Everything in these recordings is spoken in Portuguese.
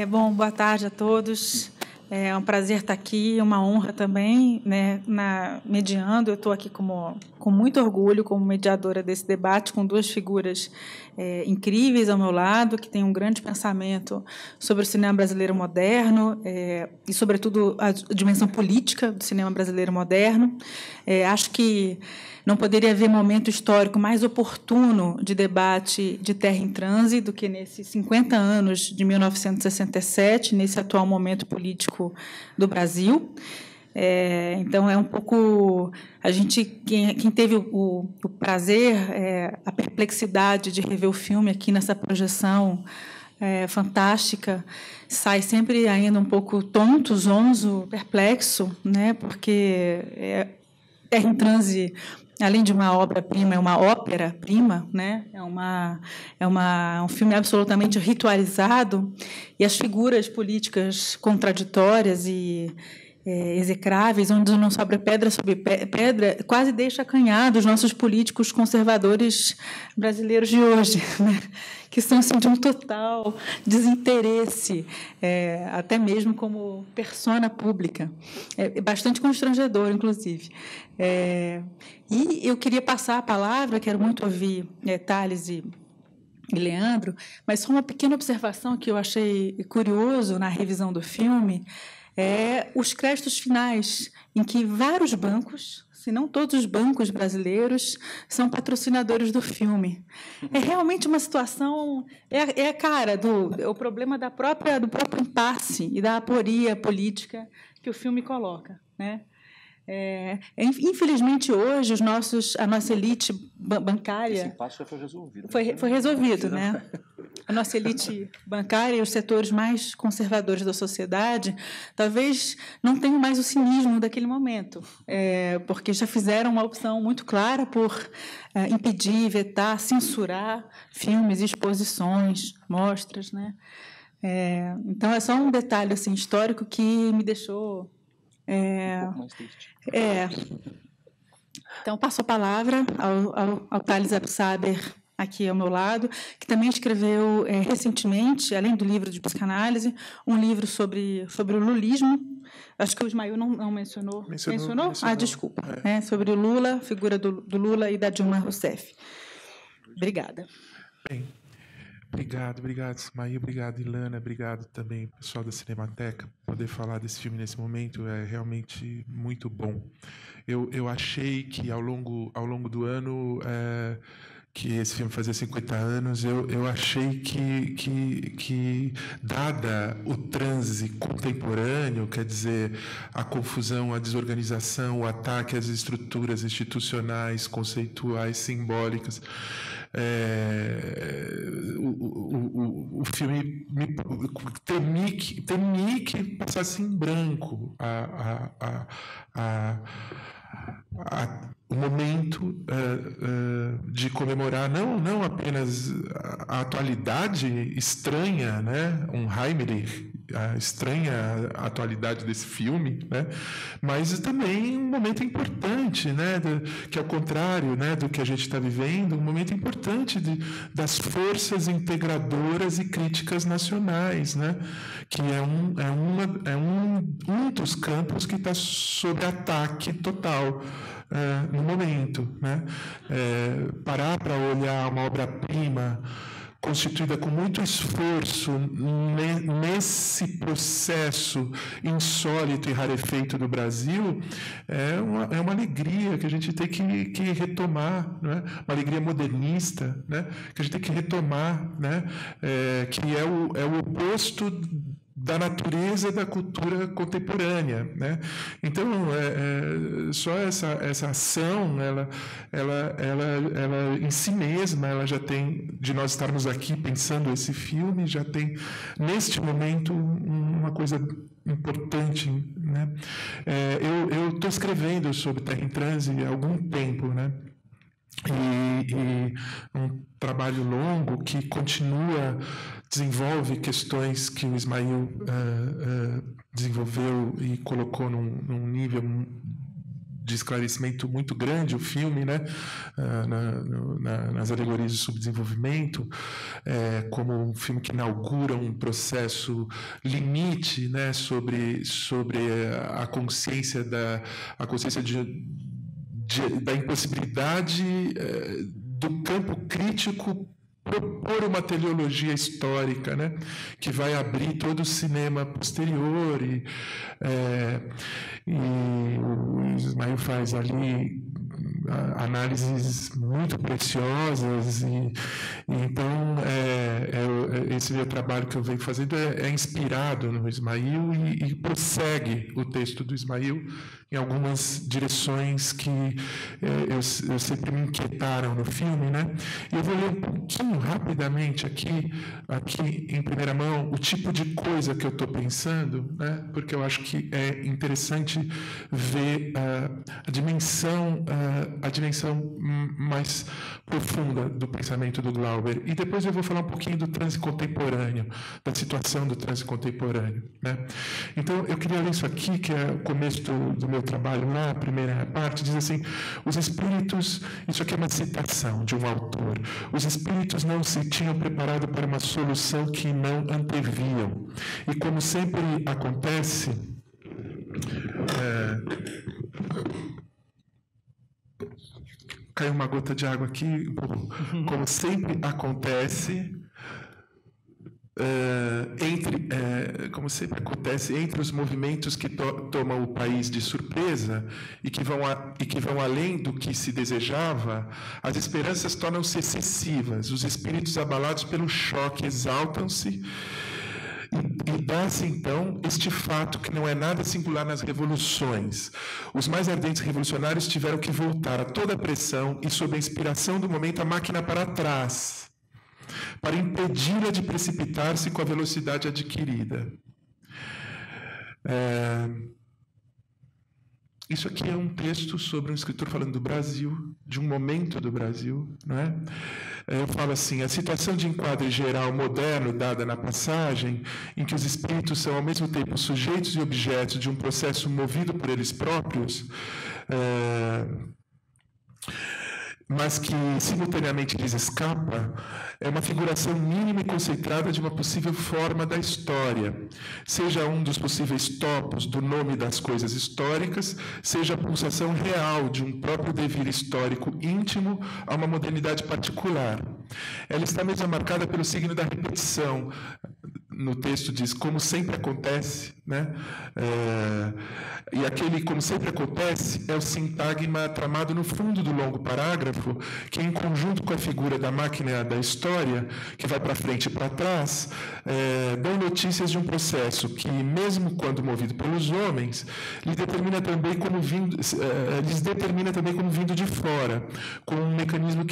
Bom, boa tarde a todos. É um prazer estar aqui, uma honra também, né, mediando. Eu estou aqui com muito orgulho como mediadora desse debate, com duas figuras incríveis ao meu lado, que têm um grande pensamento sobre o cinema brasileiro moderno e, sobretudo, a dimensão política do cinema brasileiro moderno. Acho que não poderia haver momento histórico mais oportuno de debate de Terra em Transe do que nesses 50 anos de 1967, nesse atual momento político do Brasil. Então, é um pouco... Quem teve o prazer, a perplexidade de rever o filme aqui nessa projeção fantástica, sai sempre ainda um pouco tonto, zonzo, perplexo, né? Porque Terra em Transe, além de uma obra-prima, é uma ópera-prima, né? Um filme absolutamente ritualizado, e as figuras políticas contraditórias e execráveis, onde não sobra pedra sobre pedra, quase deixa acanhar dos nossos políticos conservadores brasileiros de hoje, né? Que são assim, de um total desinteresse, até mesmo como persona pública. É bastante constrangedor, inclusive. E eu queria passar a palavra, quero muito ouvir Thales e Leandro, mas só uma pequena observação que eu achei curioso na revisão do filme, os créditos finais, em que vários bancos, se não todos os bancos brasileiros, são patrocinadores do filme. É realmente uma situação... É a cara o problema do próprio impasse e da aporia política que o filme coloca, né? Infelizmente, hoje, a nossa elite bancária... Esse impasse já foi resolvido. Foi resolvido, né? A nossa elite bancária e os setores mais conservadores da sociedade talvez não tenham mais o cinismo daquele momento, porque já fizeram uma opção muito clara por impedir, vetar, censurar filmes, exposições, mostras, né? Então, é só um detalhe assim, histórico que me deixou... um pouco mais triste. Então, passo a palavra ao Thales Absaber, aqui ao meu lado, que também escreveu recentemente, além do livro de psicanálise, um livro sobre o lulismo. Acho que o Ismael não mencionou. Mencionou? Desculpa. Sobre o Lula, figura do Lula e da Dilma Rousseff. Obrigada. Bem, obrigado, Ismael, obrigado, Ilana, obrigado também, pessoal da Cinemateca. Poder falar desse filme nesse momento é realmente muito bom. Eu achei que, ao longo do ano... que esse filme fazia 50 anos, eu achei que, dada o transe contemporâneo, quer dizer, a confusão, a desorganização, o ataque às estruturas institucionais, conceituais, simbólicas, o filme temi que passasse em branco o momento de comemorar não apenas a atualidade estranha, né, Heimlich, a estranha atualidade desse filme, né, mas também um momento importante, né, que ao contrário, né, do que a gente está vivendo, um momento importante das forças integradoras e críticas nacionais, né, que é um dos campos que está sob ataque total no momento, né? Parar para olhar uma obra-prima constituída com muito esforço nesse processo insólito e rarefeito do Brasil é uma alegria que a gente tem que retomar, né? Uma alegria modernista, né? Que a gente tem que retomar, né? Que é o oposto da natureza da cultura contemporânea, né? Então, só essa ação, ela em si mesma, ela já tem, de nós estarmos aqui pensando esse filme, já tem, neste momento, uma coisa importante, né? Eu estou escrevendo sobre Terra em Transe há algum tempo, né? E um trabalho longo que desenvolve questões que o Ismael desenvolveu e colocou num nível de esclarecimento muito grande, o filme, né? Nas alegorias de subdesenvolvimento, como um filme que inaugura um processo limite, né? sobre a consciência da impossibilidade do campo crítico propor uma teleologia histórica, né, que vai abrir todo o cinema posterior, e o Ismael faz ali análises muito preciosas, e então esse meu trabalho que eu venho fazendo é inspirado no Ismael e prossegue o texto do Ismael em algumas direções que eu sempre me inquietaram no filme, né? E eu vou ler um pouquinho rapidamente aqui em primeira mão o tipo de coisa que eu estou pensando, né? Porque eu acho que é interessante ver a dimensão mais profunda do pensamento do Glauber. E depois eu vou falar um pouquinho do transe contemporâneo, da situação do transe contemporâneo, né? Então, eu queria ler isso aqui, que é o começo do meu trabalho lá, a primeira parte, diz assim: os espíritos, isso aqui é uma citação de um autor, os espíritos não se tinham preparado para uma solução que não anteviam. E como sempre acontece, caiu uma gota de água aqui, como sempre acontece, entre os movimentos que tomam o país de surpresa e que vão além do que se desejava, as esperanças tornam-se excessivas, os espíritos abalados pelo choque exaltam-se, e dá-se, então, este fato que não é nada singular nas revoluções. Os mais ardentes revolucionários tiveram que voltar a toda a pressão e, sob a inspiração do momento, a máquina para trás, para impedi-la de precipitar-se com a velocidade adquirida. Isso aqui é um texto sobre um escritor falando do Brasil, de um momento do Brasil, não é? Eu falo assim: a situação de enquadre geral moderno dada na passagem, em que os espíritos são ao mesmo tempo sujeitos e objetos de um processo movido por eles próprios, mas que simultaneamente lhes escapa, é uma figuração mínima e concentrada de uma possível forma da história, seja um dos possíveis topos do nome das coisas históricas, seja a pulsação real de um próprio devir histórico íntimo a uma modernidade particular. Ela está mesmo marcada pelo signo da repetição. No texto diz, como sempre acontece, né? E aquele como sempre acontece é o sintagma tramado no fundo do longo parágrafo, que em conjunto com a figura da máquina da história, que vai para frente e para trás, dão notícias de um processo que, mesmo quando movido pelos homens, lhes determina também como vindo de fora, com um mecanismo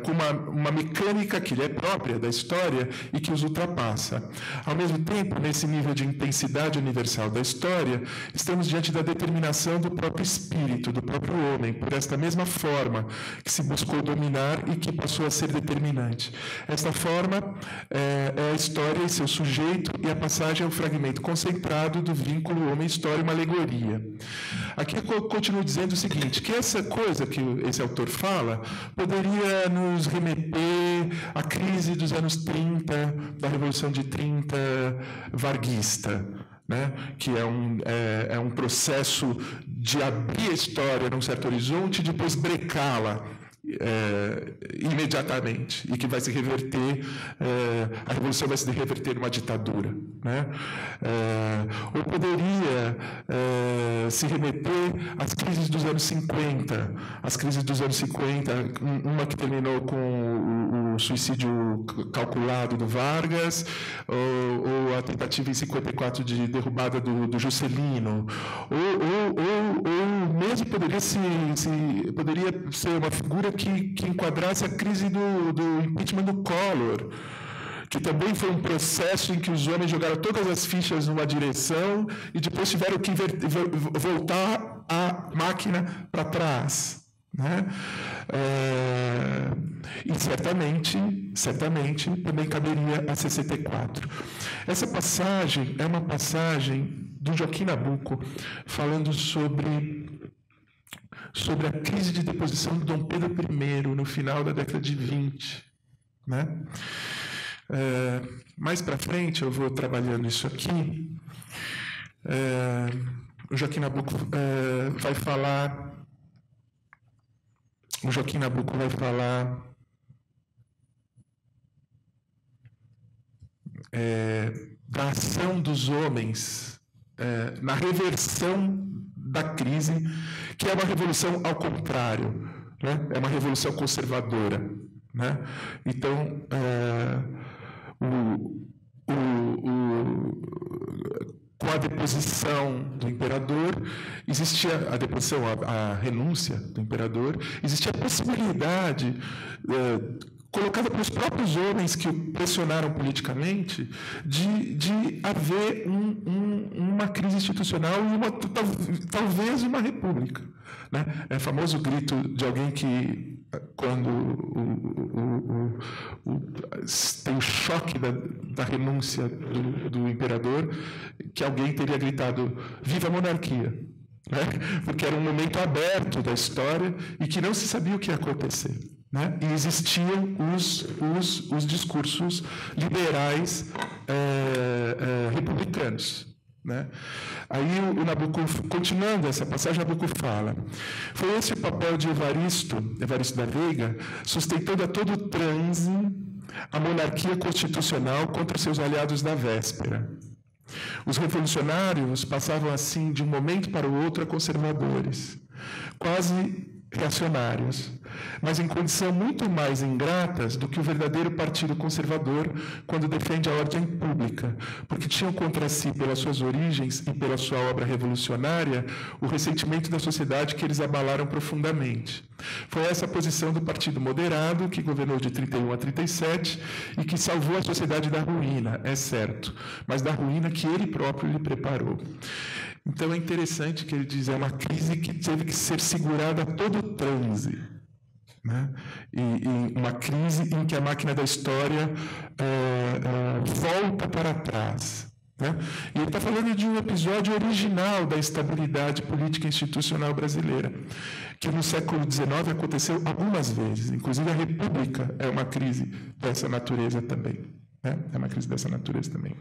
com uma mecânica que lhe é própria da história e que os ultrapassa. Ao mesmo tempo, nesse nível de intensidade universal da história, estamos diante da determinação do próprio espírito, do próprio homem, por esta mesma forma que se buscou dominar e que passou a ser determinante. Esta forma é a história e seu sujeito, e a passagem é um fragmento concentrado do vínculo homem-história, uma alegoria. Aqui eu continuo dizendo o seguinte, que essa coisa que esse autor fala poderia nos remeter à crise dos anos 30, da Revolução de 30 varguista, né? Que é um processo de abrir a história num certo horizonte e depois brecá-la imediatamente, e que vai se reverter, a revolução vai se reverter numa ditadura, né? Ou poderia se remeter às crises dos anos 50, as crises dos anos 50, uma que terminou com o suicídio calculado do Vargas, ou a tentativa em 54 de derrubada do Juscelino, ou mesmo poderia ser uma figura que enquadrasse a crise do impeachment do Collor, que também foi um processo em que os homens jogaram todas as fichas numa direção e depois tiveram que voltar a máquina para trás, né? E certamente também caberia a 64. Essa passagem é uma passagem do Joaquim Nabuco, falando sobre a crise de deposição de Dom Pedro I no final da década de 20. Né? Mais para frente eu vou trabalhando isso aqui. O Joaquim Nabuco vai falar. O Joaquim Nabuco vai falar da ação dos homens na reversão da crise, que é uma revolução ao contrário, né? É uma revolução conservadora, né? Então, com a deposição do imperador, existia a deposição, a renúncia do imperador, existia a possibilidade colocada pelos próprios homens que o pressionaram politicamente, de haver uma crise institucional e talvez uma república. Né? É o famoso grito de alguém que, quando tem o choque da renúncia do imperador, que alguém teria gritado: "Viva a monarquia!", né? Porque era um momento aberto da história e que não se sabia o que ia acontecer. Né? E existiam os discursos liberais republicanos. Né? Aí o Nabuco, continuando essa passagem, Nabuco fala: "Foi esse o papel de Evaristo da Veiga, sustentando a todo transe a monarquia constitucional contra seus aliados da véspera. Os revolucionários passavam assim de um momento para o outro a conservadores, quase reacionários, mas em condição muito mais ingratas do que o verdadeiro partido conservador quando defende a ordem pública, porque tinham contra si, pelas suas origens e pela sua obra revolucionária, o ressentimento da sociedade que eles abalaram profundamente. Foi essa a posição do Partido Moderado, que governou de 31 a 37 e que salvou a sociedade da ruína, é certo, mas da ruína que ele próprio lhe preparou." Então é interessante que ele diz: é uma crise que teve que ser segurada a todo transe. Né? E uma crise em que a máquina da história volta para trás. Né? E ele está falando de um episódio original da estabilidade política e institucional brasileira, que no século XIX aconteceu algumas vezes. Inclusive a República é uma crise dessa natureza também. É uma crise dessa natureza também.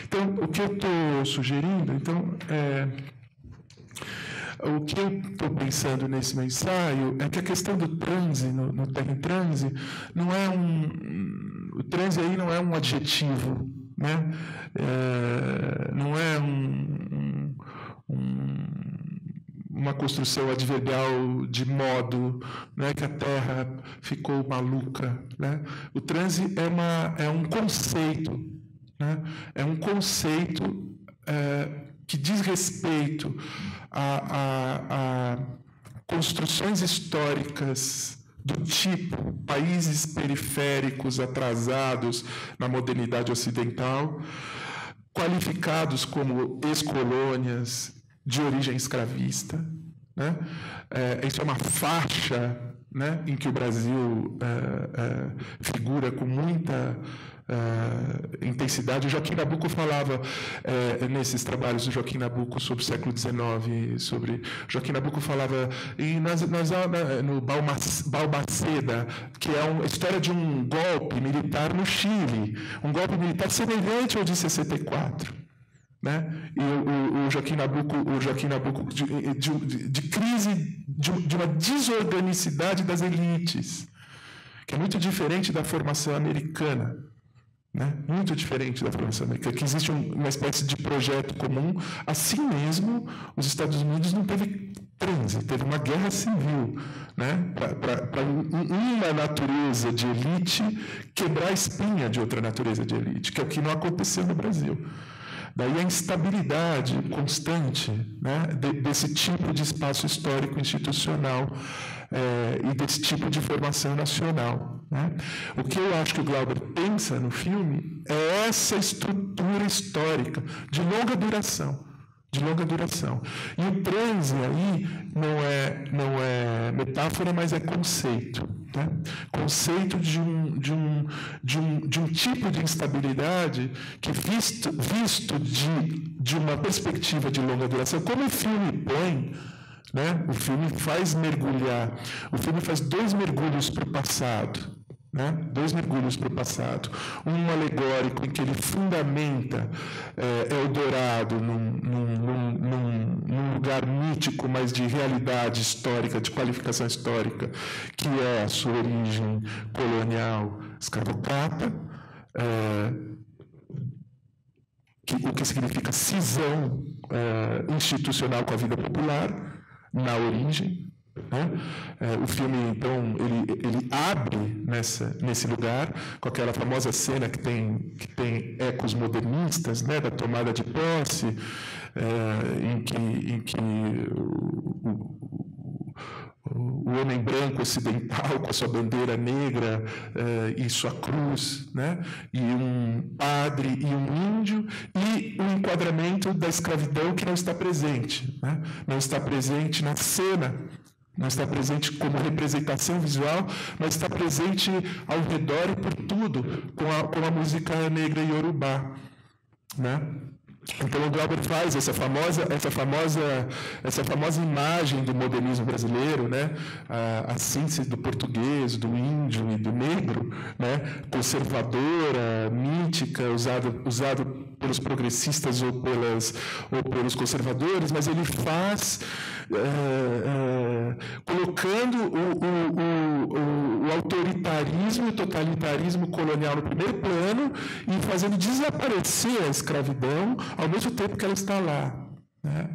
Então, o que eu estou sugerindo, o que eu estou pensando nesse meu ensaio é que a questão do transe, no termo transe, não é o transe aí não é um adjetivo, né? Não é uma construção adverbial de modo, né, que a Terra ficou maluca. Né? O transe é um conceito, né? É um conceito que diz respeito a construções históricas do tipo países periféricos atrasados na modernidade ocidental, qualificados como ex-colônias de origem escravista. Né? Isso é uma faixa, né, em que o Brasil figura com muita intensidade. O Joaquim Nabuco falava nesses trabalhos do Joaquim Nabuco sobre o século XIX, Joaquim Nabuco falava no Balmaceda, que é a história de um golpe militar no Chile, um golpe militar semelhante ao de 64. Né? E o Joaquim Nabuco de crise, de uma desorganicidade das elites, que é muito diferente da formação americana. Né? Muito diferente da formação americana, que existe uma espécie de projeto comum. Assim mesmo, os Estados Unidos não teve transe, teve uma guerra civil, né? Para uma natureza de elite quebrar a espinha de outra natureza de elite, que é o que não aconteceu no Brasil. Daí a instabilidade constante, né, desse tipo de espaço histórico institucional e desse tipo de formação nacional. Né? O que eu acho que o Glauber pensa no filme é essa estrutura histórica de longa duração, de longa duração. E o transe aí não é metáfora, mas é conceito. Né? Conceito de um tipo de instabilidade que, visto de uma perspectiva de longa duração, como o filme põe, né? O filme faz mergulhar, o filme faz 2 mergulhos para o passado. Né? 2 mergulhos para o passado. Um alegórico em que ele fundamenta Eldorado num lugar mítico, mas de realidade histórica, de qualificação histórica, que é a sua origem colonial escravocrata, o que significa cisão institucional com a vida popular, na origem. Né? O filme, então, ele abre nesse lugar, com aquela famosa cena que tem ecos modernistas, né, da tomada de posse, em que o homem branco ocidental, com a sua bandeira negra e sua cruz, né? E um padre e um índio, e o enquadramento da escravidão que não está presente, né? Não está presente na cena, não está presente como representação visual, mas está presente ao redor e por tudo, com a música negra iorubá, né? Então o Glauber faz essa famosa imagem do modernismo brasileiro, né? A síntese do português, do índio e do negro, né? Conservadora, mítica, usado pelos progressistas ou pelos conservadores, mas ele faz colocando o autoritarismo e o totalitarismo colonial no primeiro plano e fazendo desaparecer a escravidão ao mesmo tempo que ela está lá. Né?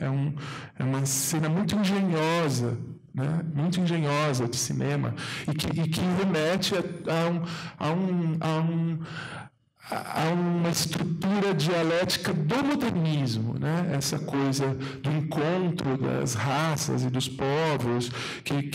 É uma cena muito engenhosa, né? Muito engenhosa de cinema e que remete a uma estrutura dialética do modernismo, né? Essa coisa do encontro das raças e dos povos, que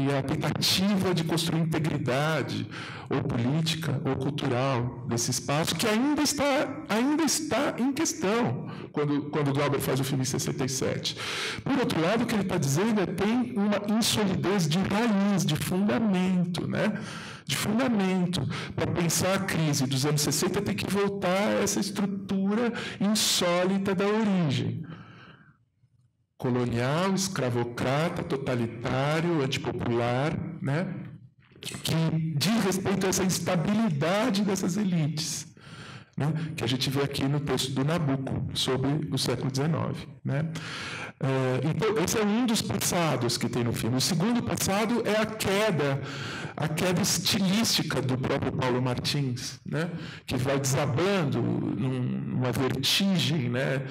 é a tentativa de construir integridade, ou política, ou cultural, desse espaço, que ainda está em questão, quando Glauber faz o filme em 67. Por outro lado, o que ele está dizendo é que tem uma insolidez de raiz, de fundamento, né? De fundamento. Para pensar a crise dos anos 60, tem que voltar a essa estrutura insólita da origem. Colonial, escravocrata, totalitário, antipopular, né? Que diz respeito a essa instabilidade dessas elites, né? Que a gente vê aqui no texto do Nabucco, sobre o século XIX. Né? Então, esse é um dos passados que tem no filme. O segundo passado é a queda estilística do próprio Paulo Martins, né? Que vai desabando numa vertigem, né?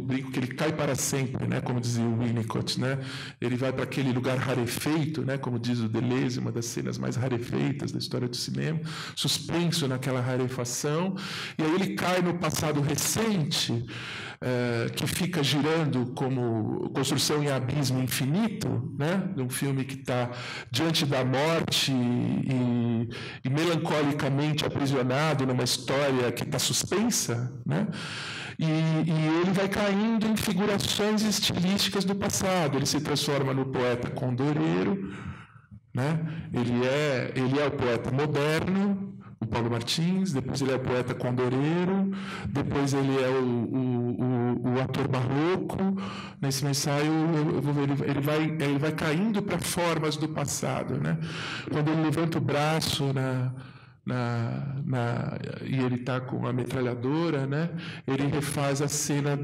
Brinco que ele cai para sempre, né? Como dizia o Winnicott, né? Ele vai para aquele lugar rarefeito, né? Como diz o Deleuze, uma das cenas mais rarefeitas da história do cinema, suspenso naquela rarefação, e aí ele cai no passado recente, que fica girando como construção em abismo infinito, né? De um filme que está diante da morte e melancolicamente aprisionado numa história que está suspensa, né? E ele vai caindo em figurações estilísticas do passado. Ele se transforma no poeta condoreiro, né? Ele é o poeta moderno, o Paulo Martins, depois ele é o poeta condoreiro, depois ele é o ator barroco. Nesse ensaio, eu vou ver, ele vai caindo para formas do passado, né? Quando ele levanta o braço e ele está com a metralhadora, né? Ele refaz a cena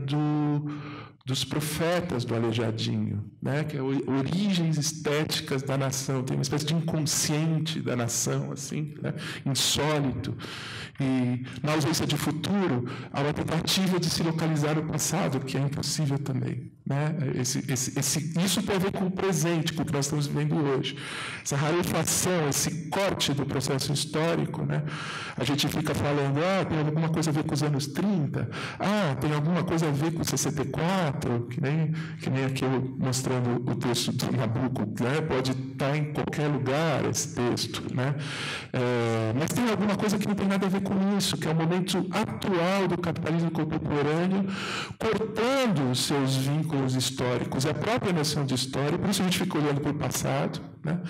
dos profetas do Aleijadinho, né? Que é origens estéticas da nação, tem uma espécie de inconsciente da nação, assim, né? Insólito. E na ausência de futuro, há uma tentativa de se localizar no passado, que é impossível também. né? Isso tem a ver com o presente, com o que nós estamos vivendo hoje. Essa rarefação, esse corte do processo histórico, né? A gente fica falando, tem alguma coisa a ver com os anos 30, tem alguma coisa a ver com 64, que nem aqui eu mostrando o texto do Nabucco, né? Pode estar em qualquer lugar esse texto, né? Mas tem alguma coisa que não tem nada a ver com isso, que é o momento atual do capitalismo contemporâneo, cortando os seus vínculos históricos, a própria noção de história, por isso a gente fica olhando para o passado, né?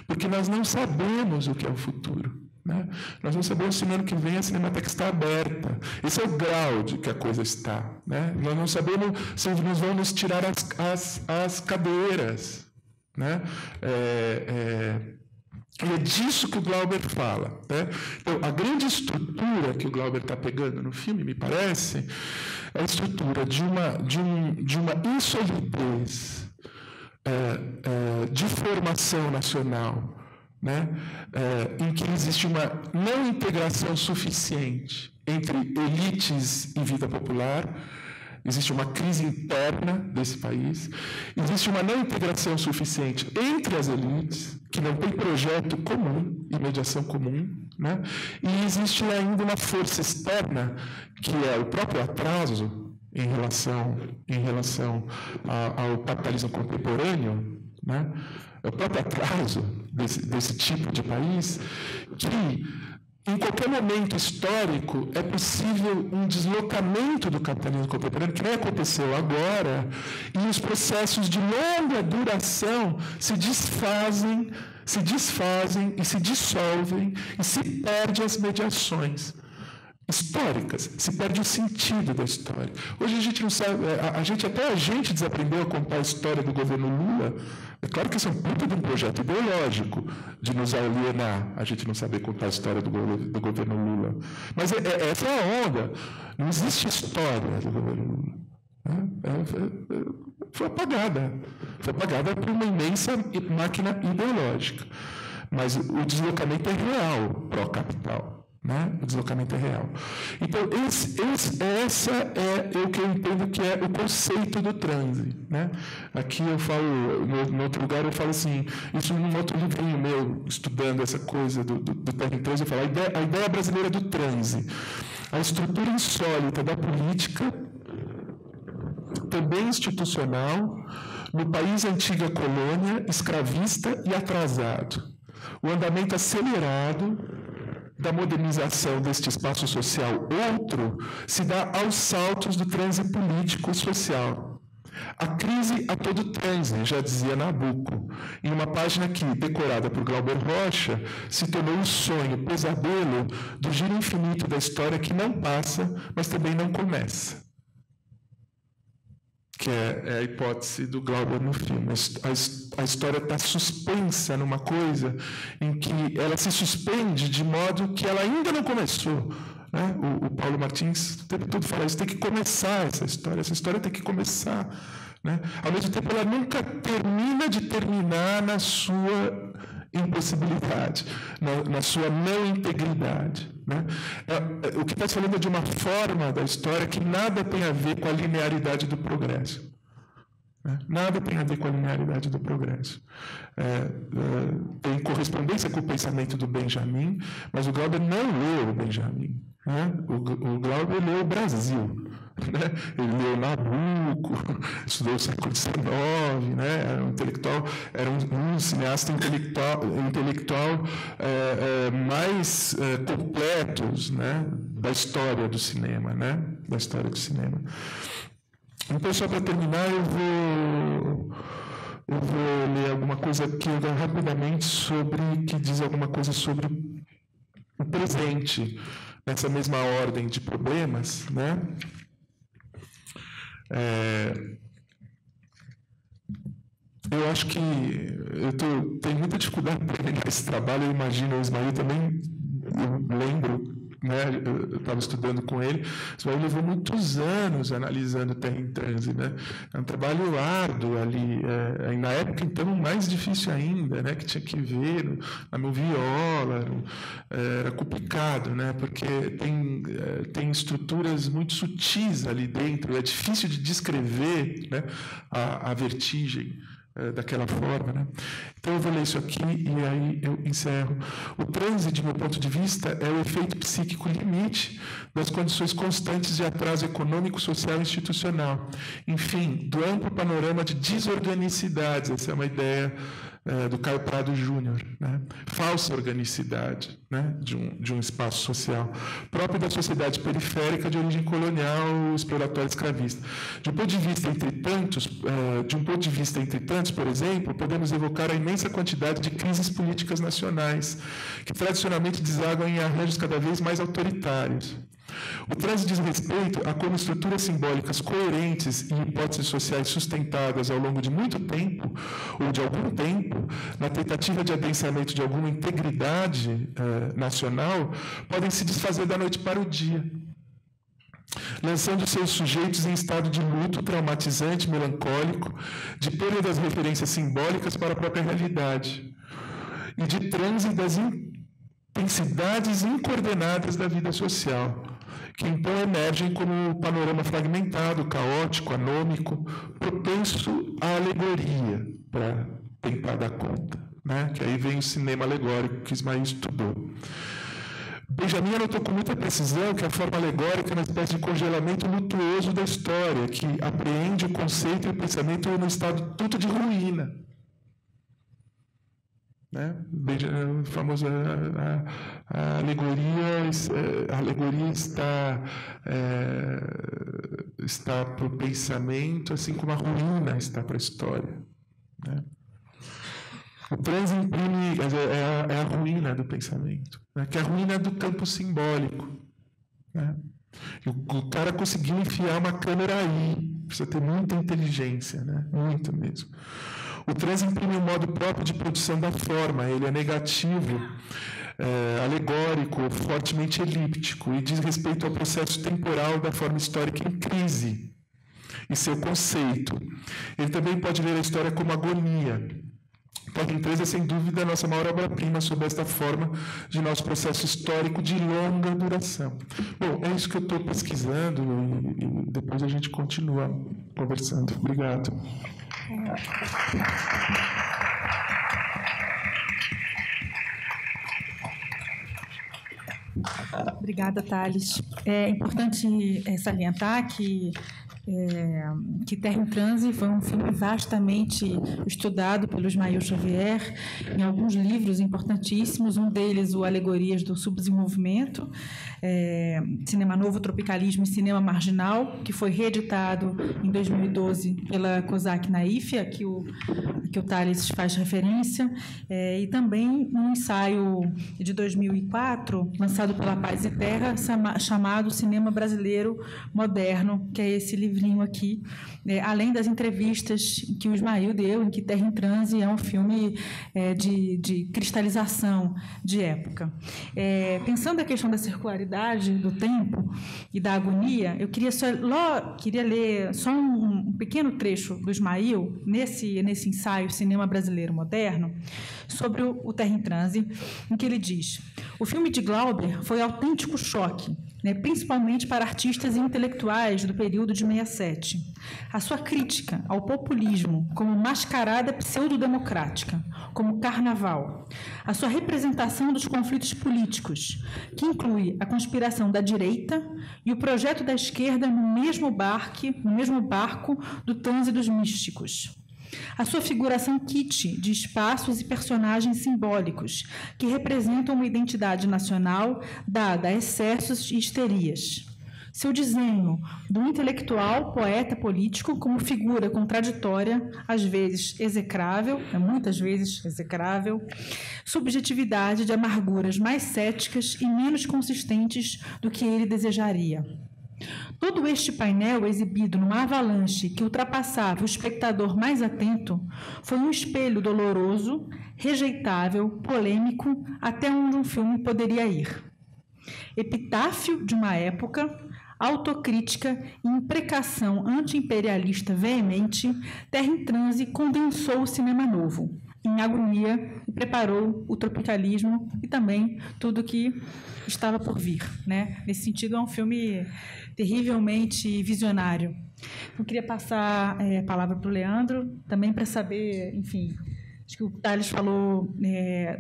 Porque nós não sabemos o que é o futuro, né? Nós não sabemos se no ano que vem a Cinemateca está aberta. Esse é o grau de que a coisa está, né? Nós não sabemos se nos vão nos tirar as cadeiras, né? E é disso que o Glauber fala, né? Então, a grande estrutura que o Glauber está pegando no filme, me parece, é a estrutura de uma insolidez de formação nacional, né? Em que existe uma não integração suficiente entre elites e vida popular. Existe uma crise interna desse país, existe uma não integração suficiente entre as elites, que não tem projeto comum e mediação comum, né? E existe ainda uma força externa, que é o próprio atraso em relação ao capitalismo contemporâneo, né? É o próprio atraso desse tipo de país, que em qualquer momento histórico é possível um deslocamento do capitalismo contemporâneo, que nem aconteceu agora, e os processos de longa duração se desfazem e se dissolvem e se perdem as mediações históricas, se perde o sentido da história. Hoje a gente não sabe, até a gente desaprendeu a contar a história do governo Lula. É claro que isso é um puta de um projeto ideológico de nos alienar, a gente não saber contar a história do governo Lula. Mas essa é a onda. Não existe história do governo Lula. Foi apagada. Foi apagada por uma imensa máquina ideológica. Mas o deslocamento é real pró-capital. Né? O deslocamento é real. Então, essa é o que eu entendo que é o conceito do transe. Né? Aqui eu falo, no outro lugar eu falo assim, isso num outro livrinho meu, estudando essa coisa do terra em transe, eu falo a ideia brasileira do transe, a estrutura insólita da política, também institucional, no país antiga colônia, escravista e atrasado. O andamento acelerado da modernização deste espaço social outro se dá aos saltos do transe político e social. A crise a todo transe, já dizia Nabucco, em uma página que, decorada por Glauber Rocha, se tornou o sonho, o pesadelo do giro infinito da história que não passa, mas também não começa. Que é a hipótese do Glauber no filme. A história está suspensa numa coisa em que ela se suspende de modo que ela ainda não começou. Né? O Paulo Martins o tempo todo fala isso, tem que começar essa história tem que começar. Né? Ao mesmo tempo, ela nunca termina de terminar na sua impossibilidade, na sua não integridade. Né? O que está falando é de uma forma da história que nada tem a ver com a linearidade do progresso. Né? Nada tem a ver com a linearidade do progresso. Tem correspondência com o pensamento do Benjamin, mas o Glauber não leu o Benjamin. Né? O Glauber leu o Brasil. Né? Ele leu Nabucco, estudou o século XIX, né? Era um cineasta intelectual mais completos, né? Da história do cinema, né? Da história do cinema. Então, só para terminar, eu vou ler alguma coisa aqui rapidamente que diz alguma coisa sobre o presente, nessa mesma ordem de problemas, né? Eu acho que tenho muita dificuldade para terminar esse trabalho. Eu imagino, o Ismael também, eu lembro né? Eu estava estudando com ele. Ismael levou muitos anos analisando Terra em Transe, né? É um trabalho árduo ali. Na época, então, mais difícil ainda, né? Que tinha que ver na minha viola, era complicado, né? Porque tem estruturas muito sutis ali dentro. É difícil de descrever, né? A vertigem daquela forma, né? Então eu vou ler isso aqui e aí eu encerro. O transe, de meu ponto de vista, é o efeito psíquico limite das condições constantes de atraso econômico, social e institucional. Enfim, do amplo panorama de desorganicidades. Essa é uma ideia do Caio Prado Júnior, né? Falsa organicidade, né? de um espaço social próprio da sociedade periférica de origem colonial, exploratória e escravista. De um ponto de vista entre tantos, por exemplo, podemos evocar a imensa quantidade de crises políticas nacionais que tradicionalmente desaguam em arranjos cada vez mais autoritários. O transe diz respeito a como estruturas simbólicas coerentes e hipóteses sociais sustentadas ao longo de muito tempo, ou de algum tempo, na tentativa de adensamento de alguma integridade nacional, podem se desfazer da noite para o dia, lançando seus sujeitos em estado de luto traumatizante, melancólico, de perda das referências simbólicas para a própria realidade, e de transe das intensidades incoordenadas da vida social, que então emergem como panorama fragmentado, caótico, anômico, propenso à alegoria, para tentar dar conta, né? Que aí vem o cinema alegórico que Ismael estudou. Benjamin anotou com muita precisão que a forma alegórica é uma espécie de congelamento lutuoso da história, que apreende o conceito e o pensamento no estado tudo de ruína. Né? O famoso a alegoria está para o pensamento, assim como a ruína está para a história. Né? O transe imprime é a ruína do pensamento, né? Que é a ruína do campo simbólico. Né? E o cara conseguiu enfiar uma câmera aí, precisa ter muita inteligência, né? Muito mesmo. O transe imprime um modo próprio de produção da forma, ele é negativo, alegórico, fortemente elíptico, e diz respeito ao processo temporal da forma histórica em crise e seu conceito. Ele também pode ler a história como agonia. Terra em Transe é, sem dúvida, a nossa maior obra-prima sobre esta forma de nosso processo histórico de longa duração. Bom, é isso que eu estou pesquisando e depois a gente continua conversando. Obrigado. Obrigada, Thales. É importante salientar que Terra em Transe foi um filme vastamente estudado pelo Ismael Xavier em alguns livros importantíssimos, um deles, o Alegorias do Subdesenvolvimento, Cinema Novo, Tropicalismo e Cinema Marginal, que foi reeditado em 2012 pela Kozak Naif, a que o Thales faz referência, e também um ensaio de 2004, lançado pela Paz e Terra, chamado Cinema Brasileiro Moderno, que é esse livrinho aqui, além das entrevistas que o Ismael deu, em que Terra em Transe é um filme de cristalização de época. Pensando a questão da circularidade do tempo e da agonia, eu queria ler só um pequeno trecho do Ismael, nesse ensaio Cinema Brasileiro Moderno, sobre o Terra em Transe, em que ele diz: o filme de Glauber foi autêntico choque, principalmente para artistas e intelectuais do período de 67. A sua crítica ao populismo como mascarada pseudodemocrática, como carnaval. A sua representação dos conflitos políticos, que inclui a conspiração da direita e o projeto da esquerda no mesmo barco do transe dos místicos. A sua figuração kit de espaços e personagens simbólicos que representam uma identidade nacional dada a excessos e histerias. Seu desenho do intelectual, poeta político como figura contraditória, às vezes execrável, muitas vezes execrável, subjetividade de amarguras mais céticas e menos consistentes do que ele desejaria. Todo este painel, exibido numa avalanche que ultrapassava o espectador mais atento, foi um espelho doloroso, rejeitável, polêmico, até onde um filme poderia ir. Epitáfio de uma época, autocrítica e imprecação anti-imperialista veemente, Terra em Transe condensou o cinema novo, em agonia, e preparou o tropicalismo e também tudo que estava por vir, né? Nesse sentido, é um filme terrivelmente visionário. Eu queria passar a palavra para o Leandro, também para saber, enfim, acho que o Tales falou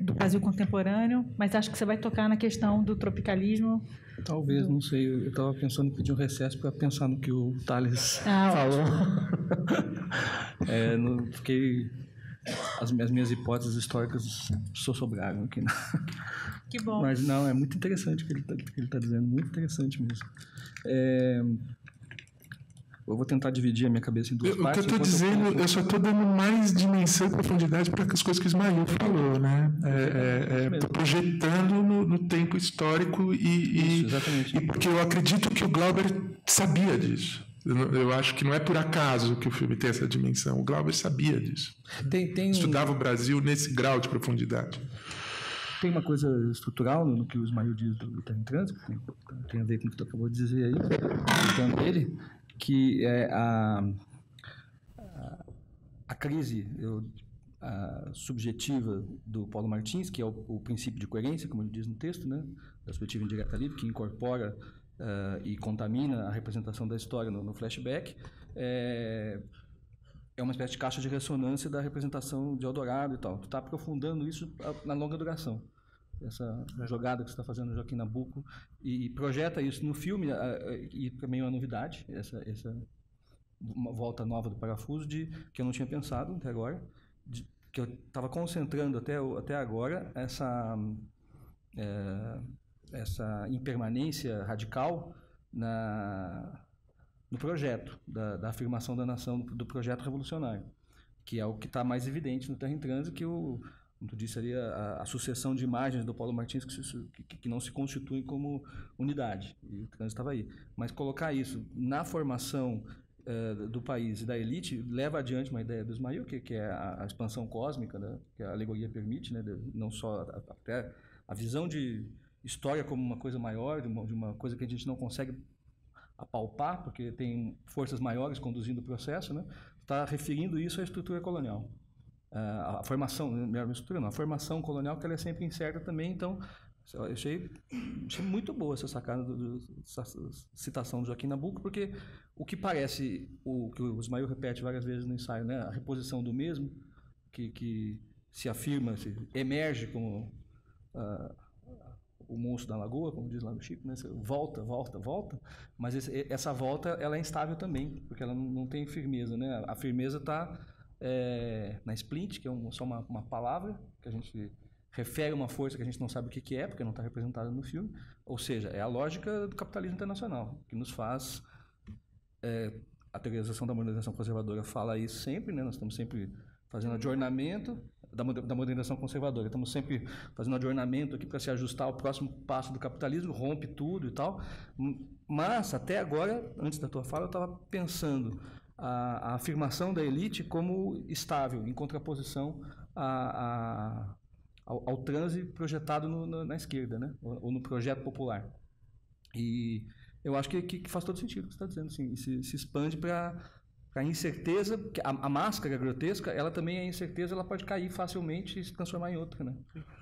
do Brasil contemporâneo, mas acho que você vai tocar na questão do tropicalismo. Talvez, não sei. Eu estava pensando em pedir um recesso para pensar no que o Tales falou. Fiquei... As minhas hipóteses históricas sobraram aqui. Que bom. Mas não, é muito interessante o que ele está dizendo, muito interessante mesmo. Eu vou tentar dividir a minha cabeça em duas partes. O que eu estou dizendo, eu só estou dando mais dimensão e profundidade para as coisas que o Ismael falou, né? Estou projetando no tempo histórico e porque eu acredito que o Glauber sabia disso. Eu acho que não é por acaso que o filme tem essa dimensão. O Glauber sabia disso. Estudava o Brasil nesse grau de profundidade. Tem uma coisa estrutural no que o Ismael diz do Terra em Transe, que tem a ver com o que tu acabou de dizer aí, então, ele, que é a crise subjetiva do Paulo Martins, que é o princípio de coerência, como ele diz no texto, né, da subjetiva indireta livre, que incorpora e contamina a representação da história no flashback, é uma espécie de caixa de ressonância da representação de Eldorado e tal. Tu está aprofundando isso na longa duração. Essa jogada que você está fazendo no Joaquim Nabuco e projeta isso no filme, e para mim é uma novidade, essa uma volta nova do parafuso, que eu não tinha pensado até agora, que eu estava concentrando até agora essa impermanência radical no projeto da afirmação da nação, do projeto revolucionário, que é o que está mais evidente no Terra em Transe, que como tu disse ali, a sucessão de imagens do Paulo Martins que não se constituem como unidade, e o Transe estava aí. Mas colocar isso na formação do país e da elite leva adiante uma ideia do Ismael, que é a expansão cósmica, né, que a alegoria permite, né, não só até a visão de história como uma coisa maior, de uma coisa que a gente não consegue apalpar, porque tem forças maiores conduzindo o processo, né? Está referindo isso à estrutura colonial. A formação, melhor, estrutura não, a formação colonial, que ela é sempre incerta também, então eu achei muito boa essa sacada, essa citação do Joaquim Nabuco, porque o que parece, o que o Ismael repete várias vezes no ensaio, né? A reposição do mesmo, que se afirma, se emerge como o monstro da lagoa, como diz lá no Chico, né? Volta, mas essa volta ela é instável também, porque ela não tem firmeza, né? A firmeza está na splint, que é só uma palavra, que a gente refere a uma força que a gente não sabe o que é, porque não está representada no filme, ou seja, é a lógica do capitalismo internacional, que nos faz... a teorização da modernização conservadora fala isso sempre, né? Nós estamos sempre fazendo adornamento da modernização conservadora. Estamos sempre fazendo adornamento aqui para se ajustar ao próximo passo do capitalismo, rompe tudo e tal. Mas, até agora, antes da tua fala, eu estava pensando a afirmação da elite como estável, em contraposição ao transe projetado na esquerda, né? Ou no projeto popular. E eu acho que faz todo sentido o que você está dizendo, assim, e se expande para a incerteza, porque a máscara grotesca, ela também é incerteza, ela pode cair facilmente e se transformar em outra, né?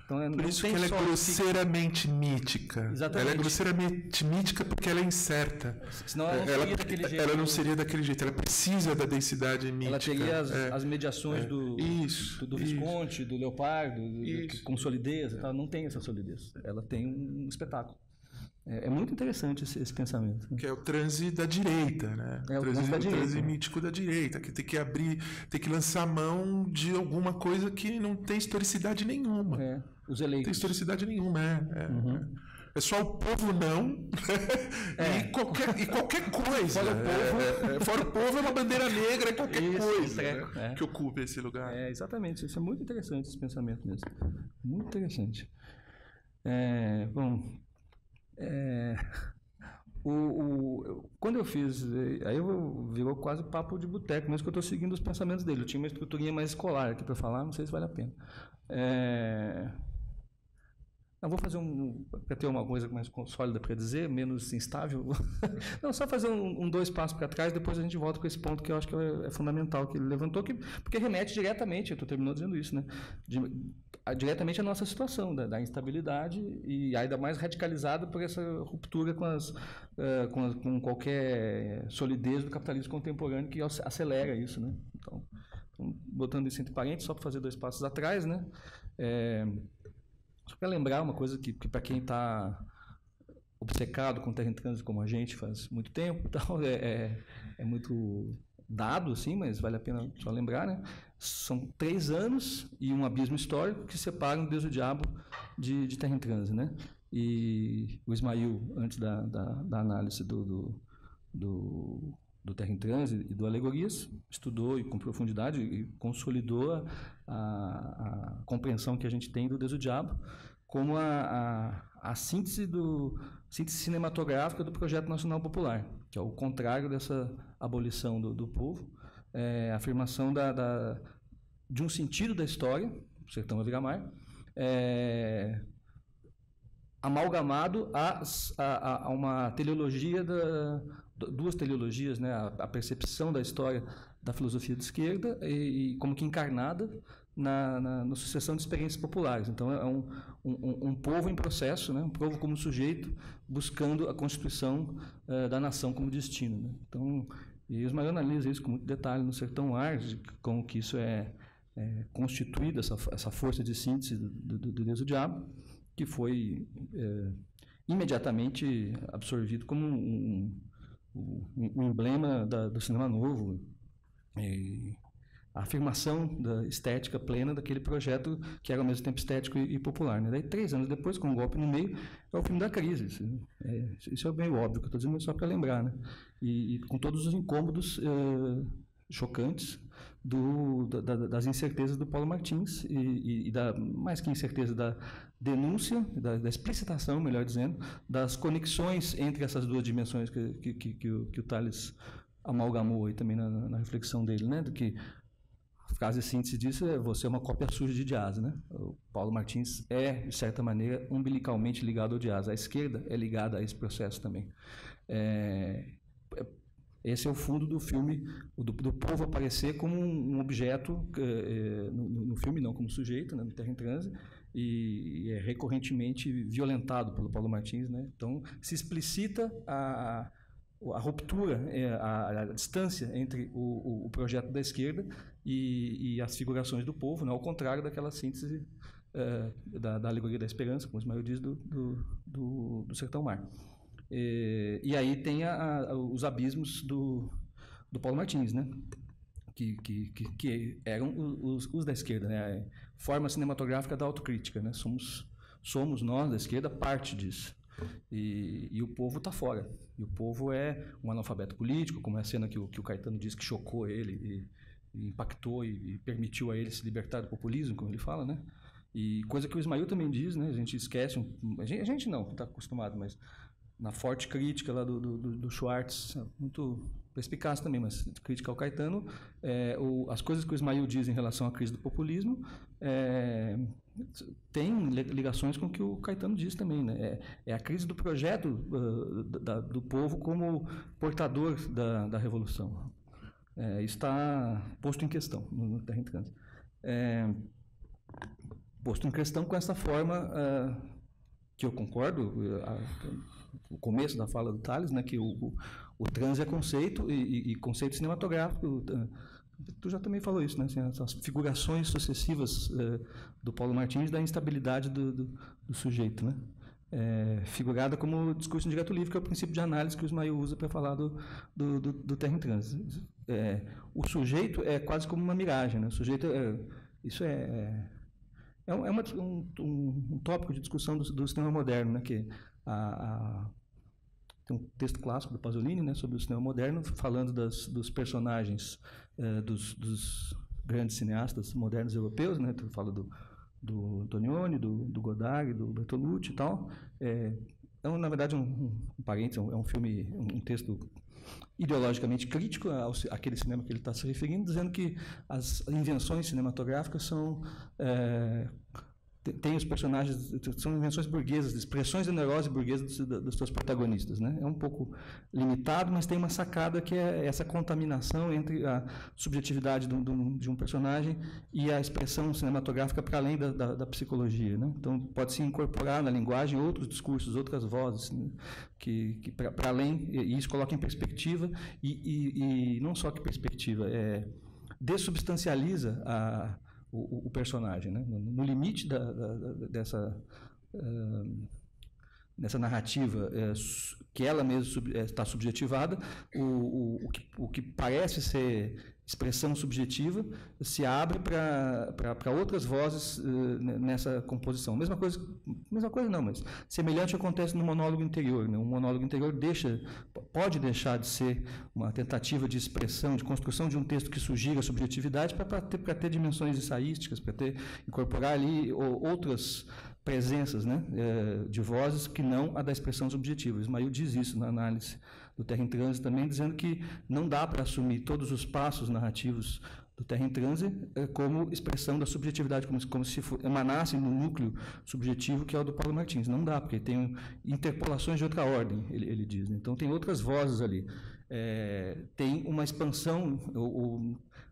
Então, por isso que ela é grosseiramente mítica. Exatamente. Ela é grosseiramente mítica porque ela é incerta. Senão ela não seria daquele jeito. Ela não seria daquele jeito, ela precisa da densidade mítica. Ela teria as mediações do Visconti, do Leopardo, com solidez e tal. Não tem essa solidez. Ela tem um espetáculo. É muito interessante esse pensamento. Que é o transe da direita, né? O transe mítico da direita, que tem que abrir, tem que lançar mão de alguma coisa que não tem historicidade nenhuma. Os eleitos. Não tem historicidade nenhuma, É só o povo não, e qualquer coisa. Fora o povo é uma bandeira negra, qualquer coisa que ocupe esse lugar. Exatamente, isso é muito interessante, esse pensamento mesmo. Muito interessante. Quando eu fiz, aí virou quase papo de boteco, mesmo que eu estou seguindo os pensamentos dele. Eu tinha uma estruturinha mais escolar aqui para falar, não sei se vale a pena. Eu vou fazer para ter uma coisa mais sólida para dizer, menos instável. Não, só fazer dois passos para trás, depois a gente volta com esse ponto que eu acho que é fundamental, que ele levantou, porque remete diretamente, eu estou terminando dizendo isso, né? Diretamente à nossa situação, da instabilidade, e ainda mais radicalizada por essa ruptura com qualquer solidez do capitalismo contemporâneo que acelera isso, né? Então, botando isso entre parênteses, só para fazer dois passos atrás, né? Só para lembrar uma coisa que para quem está obcecado com terra em trânsito como a gente faz muito tempo, então é muito dado, assim, mas vale a pena só lembrar, né? São 3 anos e um abismo histórico que separam Deus e o Diabo de terra em trânsito, né? E o Ismail, antes da análise do Terra em Trânsito e do Alegorias, estudou e com profundidade e consolidou a compreensão que a gente tem do Deus e o Diabo como a síntese cinematográfica do Projeto Nacional Popular, que é o contrário dessa abolição do povo, a afirmação de um sentido da história, o Sertão Aviramar, amalgamado a uma teleologia, duas teleologias, né? A percepção da história da filosofia de esquerda e como que encarnada na sucessão de experiências populares. Então, é um povo em processo, né? Um povo como sujeito, buscando a constituição da nação como destino, né? Então, e os Ismail analisa isso com muito detalhe no Sertão Ar, como que isso é constituído, essa força de síntese do Deus e do Diabo, que foi imediatamente absorvido como um emblema do cinema novo, a afirmação da estética plena daquele projeto que era ao mesmo tempo estético e popular, né? Daí 3 anos depois, com um golpe no meio, é o filme da crise. Isso é bem óbvio que eu estou dizendo, só para lembrar, né? E com todos os incômodos chocantes das incertezas do Paulo Martins e mais que incerteza, da denúncia, da explicitação, melhor dizendo, das conexões entre essas duas dimensões que o Tales amalgamou aí também na reflexão dele, né? Do que a frase síntese disso é: você é uma cópia suja de Dias, né? O Paulo Martins é, de certa maneira, umbilicalmente ligado ao Dias. A esquerda é ligada a esse processo também. Esse é o fundo do filme, do povo aparecer como um objeto, no filme não, como sujeito, né, no Terra em Trânsito, e é recorrentemente violentado pelo Paulo Martins, né? Então, se explicita a ruptura, a distância entre o projeto da esquerda e as figurações do povo, né? Ao contrário daquela síntese da alegoria da esperança, como o Ismail diz, do Sertão Mar. E aí tem os abismos do Paulo Martins, né? Que eram os da esquerda, né? A forma cinematográfica da autocrítica, né? Somos nós, da esquerda, parte disso. E o povo está fora. E o povo é um analfabeto político, como é a cena que o Caetano diz que chocou ele e impactou e permitiu a ele se libertar do populismo, como ele fala, né? E coisa que o Ismail também diz, né? A gente esquece, a gente não, está acostumado, mas na forte crítica lá do Schwartz, muito perspicaz também, mas crítica ao Caetano, as coisas que o Ismail diz em relação à crise do populismo tem ligações com o que o Caetano diz também, né? É a crise do projeto do povo como portador da revolução. Isso está posto em questão no Terra em Trânsito. Posto em questão com essa forma que eu concordo, o começo da fala do Tales, né, que o trans é conceito e conceito cinematográfico. Tu já também falou isso, né? Assim, as figurações sucessivas do Paulo Martins da instabilidade do sujeito, né? Figurada como o discurso indireto livre, que é o princípio de análise que o Ismail usa para falar do Terra em Trânsito. O sujeito é quase como uma miragem, né? O sujeito isso é um tópico de discussão do cinema moderno, né? Que tem um texto clássico do Pasolini, né, sobre o cinema moderno, falando dos personagens dos grandes cineastas modernos europeus, né? Tu fala do Antonioni, do Godard, do Bertolucci e tal. Na verdade, um parênteses, é um filme, um texto ideologicamente crítico àquele cinema que ele está se referindo, dizendo que as invenções cinematográficas tem os personagens, são invenções burguesas, expressões de neurose burguesa dos seus protagonistas, né? É um pouco limitado, mas tem uma sacada que é essa contaminação entre a subjetividade de um personagem e a expressão cinematográfica para além da psicologia, né? Então, pode-se incorporar na linguagem outros discursos, outras vozes, né? que para além, e isso coloca em perspectiva, e não só que perspectiva, dessubstancializa o personagem, né? No limite dessa narrativa que ela mesma está subjetivada, o que parece ser expressão subjetiva se abre para outras vozes nessa composição. Mesma coisa não, mas semelhante acontece no monólogo interior, né? Um monólogo interior pode deixar de ser uma tentativa de expressão, de construção de um texto que sugira a subjetividade para ter dimensões ensaísticas, para incorporar ali outras presenças, né, de vozes que não a da expressão subjetiva. Ismael diz isso na análise do Terra em Transe também, dizendo que não dá para assumir todos os passos narrativos do Terra em Transe como expressão da subjetividade, como se emanasse no núcleo subjetivo que é o do Paulo Martins. Não dá, porque tem interpolações de outra ordem, ele diz. Então, tem outras vozes ali. Tem uma expansão,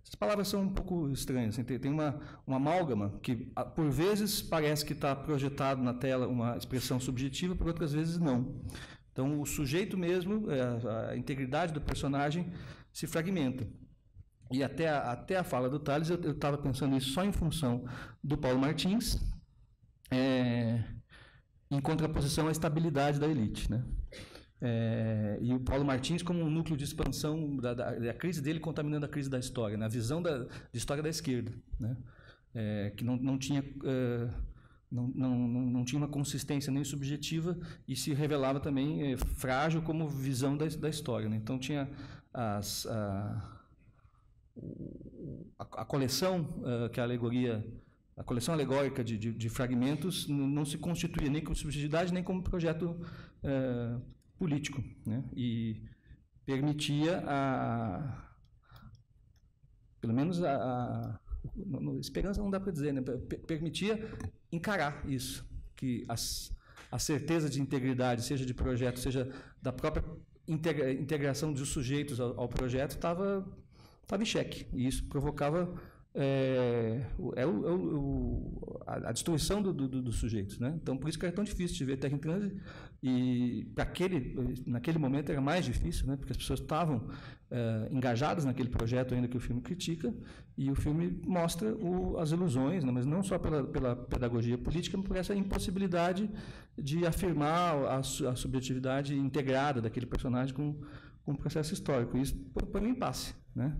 essas palavras são um pouco estranhas, tem uma amálgama que, por vezes, parece que está projetado na tela uma expressão subjetiva, por outras vezes, não. Então, o sujeito mesmo, a integridade do personagem se fragmenta. E até a fala do Tales, eu estava pensando isso só em função do Paulo Martins, em contraposição à estabilidade da elite, né? E o Paulo Martins como um núcleo de expansão da crise dele contaminando a crise da história, na visão de história da esquerda, né? Que não tinha uma consistência nem subjetiva e se revelava também frágil como visão da história, né? Então tinha a coleção que a coleção alegórica de fragmentos não se constituía nem como subjetividade nem como projeto político, né? E permitia pelo menos esperança não dá para dizer, né? Permitia encarar isso, que a certeza de integridade, seja de projeto, seja da própria integração dos sujeitos ao projeto, estava em xeque, e isso provocava a destruição dos sujeitos, né? Então, por isso que era tão difícil de ver Terra em Transe, e naquele momento era mais difícil, né? Porque as pessoas estavam engajadas naquele projeto ainda que o filme critica, e o filme mostra as ilusões, né? Mas não só pela pedagogia política, mas por essa impossibilidade de afirmar a subjetividade integrada daquele personagem com o processo histórico. Isso, por mim, passe, né?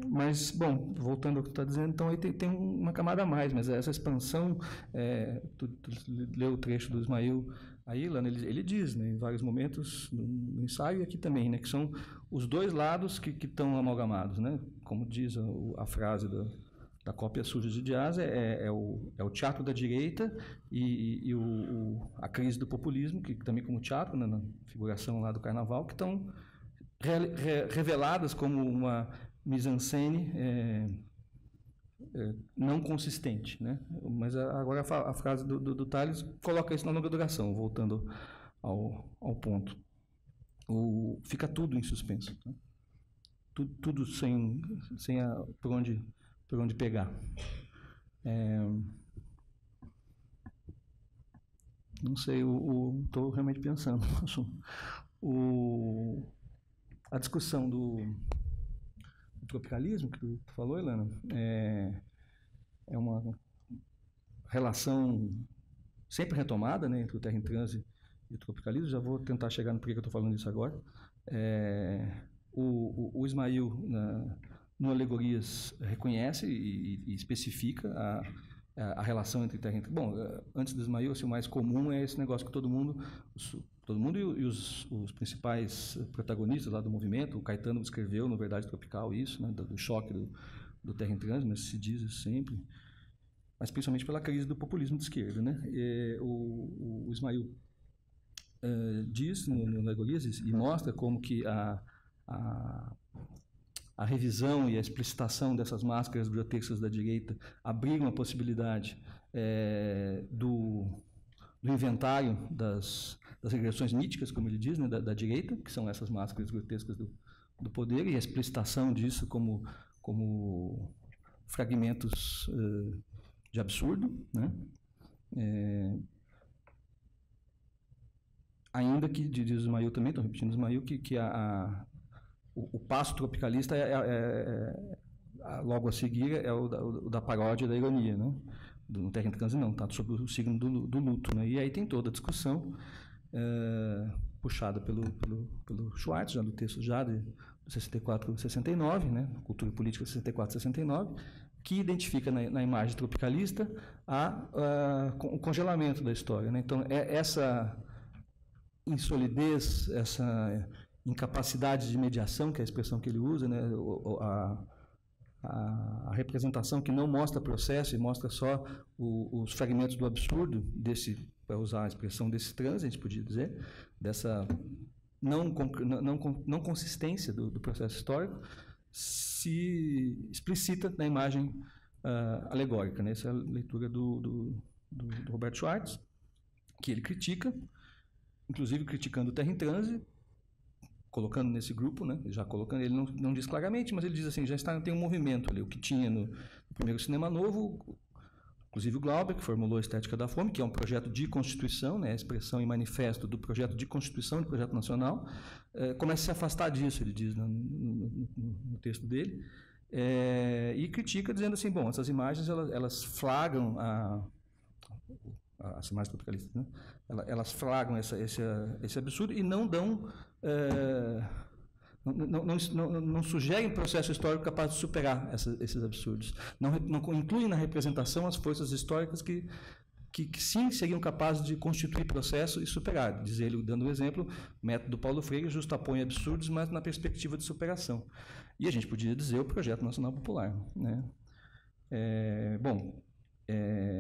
Mas, bom, voltando ao que tu está dizendo, então aí tem uma camada a mais, mas essa expansão, tu leu o trecho do Ismael aí, Lana, ele diz, né, em vários momentos, no ensaio e aqui também, né, que são os dois lados que estão amalgamados, né, como diz a frase da cópia suja de Dias, é o teatro da direita e a crise do populismo, que também como teatro, né, na figuração lá do Carnaval, que estão reveladas como uma mise-en-scène não consistente, né? Mas agora a frase do Tales coloca isso na longa duração, voltando ao ponto. Fica tudo em suspenso, né? Tudo sem por onde pegar. Não sei, estou realmente pensando. A discussão do tropicalismo que tu falou, Helena, é uma relação sempre retomada, né, entre o Terra em Transe e o tropicalismo. Já vou tentar chegar no porquê que eu estou falando isso agora. O Ismael, no Alegorias, reconhece e especifica a relação entre Terra e Transe. Bom, antes do Ismael, assim, o mais comum é esse negócio que todo mundo e os principais protagonistas lá do movimento, o Caetano escreveu, no Verdade Tropical, isso, né, do choque do Terra em Transe, mas se diz isso sempre, mas principalmente pela crise do populismo de esquerda, né? O Ismael diz no Alegorias e mostra como que a revisão e a explicitação dessas máscaras grotescas da direita abriram a possibilidade do inventário das regressões míticas, como ele diz, né, da direita, que são essas máscaras grotescas do poder, e a explicitação disso como fragmentos de absurdo, né? Ainda que, diz Ismael também, estou repetindo Ismael, que o passo tropicalista logo a seguir é o da paródia da ironia, né? No Terra em Transe não, está sobre o signo do luto, né? E aí tem toda a discussão puxada pelo Schwartz, já do texto já de 64 e 69, né? Cultura Política 64 e 69, que identifica na imagem tropicalista o congelamento da história, né? Então, essa insolidez, essa incapacidade de mediação, que é a expressão que ele usa, né? A representação que não mostra processo e mostra só os fragmentos do absurdo, para usar a expressão desse transe, a gente podia dizer, dessa não consistência do processo histórico, se explicita na imagem alegórica, né? Essa é a leitura do Robert Schwartz, que ele critica, inclusive criticando o Terra em Transe, colocando nesse grupo, né? Já colocando, ele não diz claramente, mas ele diz assim, tem um movimento ali, o que tinha no primeiro Cinema Novo, inclusive o Glauber, que formulou a Estética da Fome, que é um projeto de constituição, né? A expressão e manifesto do projeto de constituição, do projeto nacional, começa a se afastar disso, ele diz no texto dele, e critica dizendo assim, bom, essas imagens elas flagram as imagens tropicalistas, né? Elas flagram esse absurdo e não dão não sugerem processo histórico capaz de superar esses absurdos. Não incluem na representação as forças históricas que sim seriam capazes de constituir processo e superar. Diz ele, dando o exemplo, método Paulo Freire justapõe absurdos, mas na perspectiva de superação. E a gente podia dizer o Projeto Nacional Popular, né?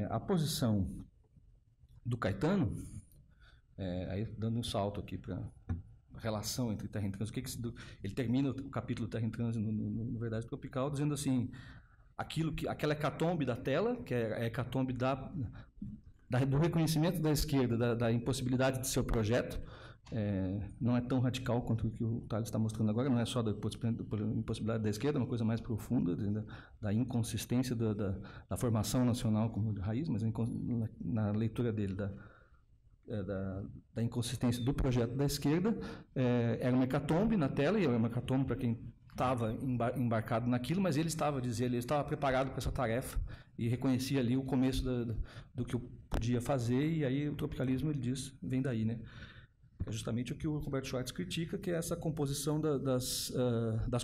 A posição do Caetano, aí dando um salto aqui para a relação entre Terra em Transe, ele termina o capítulo Terra em Transe no Verdade Tropical, dizendo assim, aquela hecatombe da tela, que é a hecatombe do reconhecimento da esquerda, da impossibilidade de seu projeto, não é tão radical quanto o que o Tales está mostrando agora, não é só da impossibilidade da esquerda, é uma coisa mais profunda, da inconsistência da formação nacional como de raiz, mas na leitura dele da inconsistência do projeto da esquerda, era uma hecatombe na tela, e era uma hecatombe para quem estava embarcado naquilo, mas ele estava preparado para essa tarefa e reconhecia ali o começo do que eu podia fazer, e aí o tropicalismo, ele diz, vem daí, né? É justamente o que o Robert Schwartz critica, que é essa composição das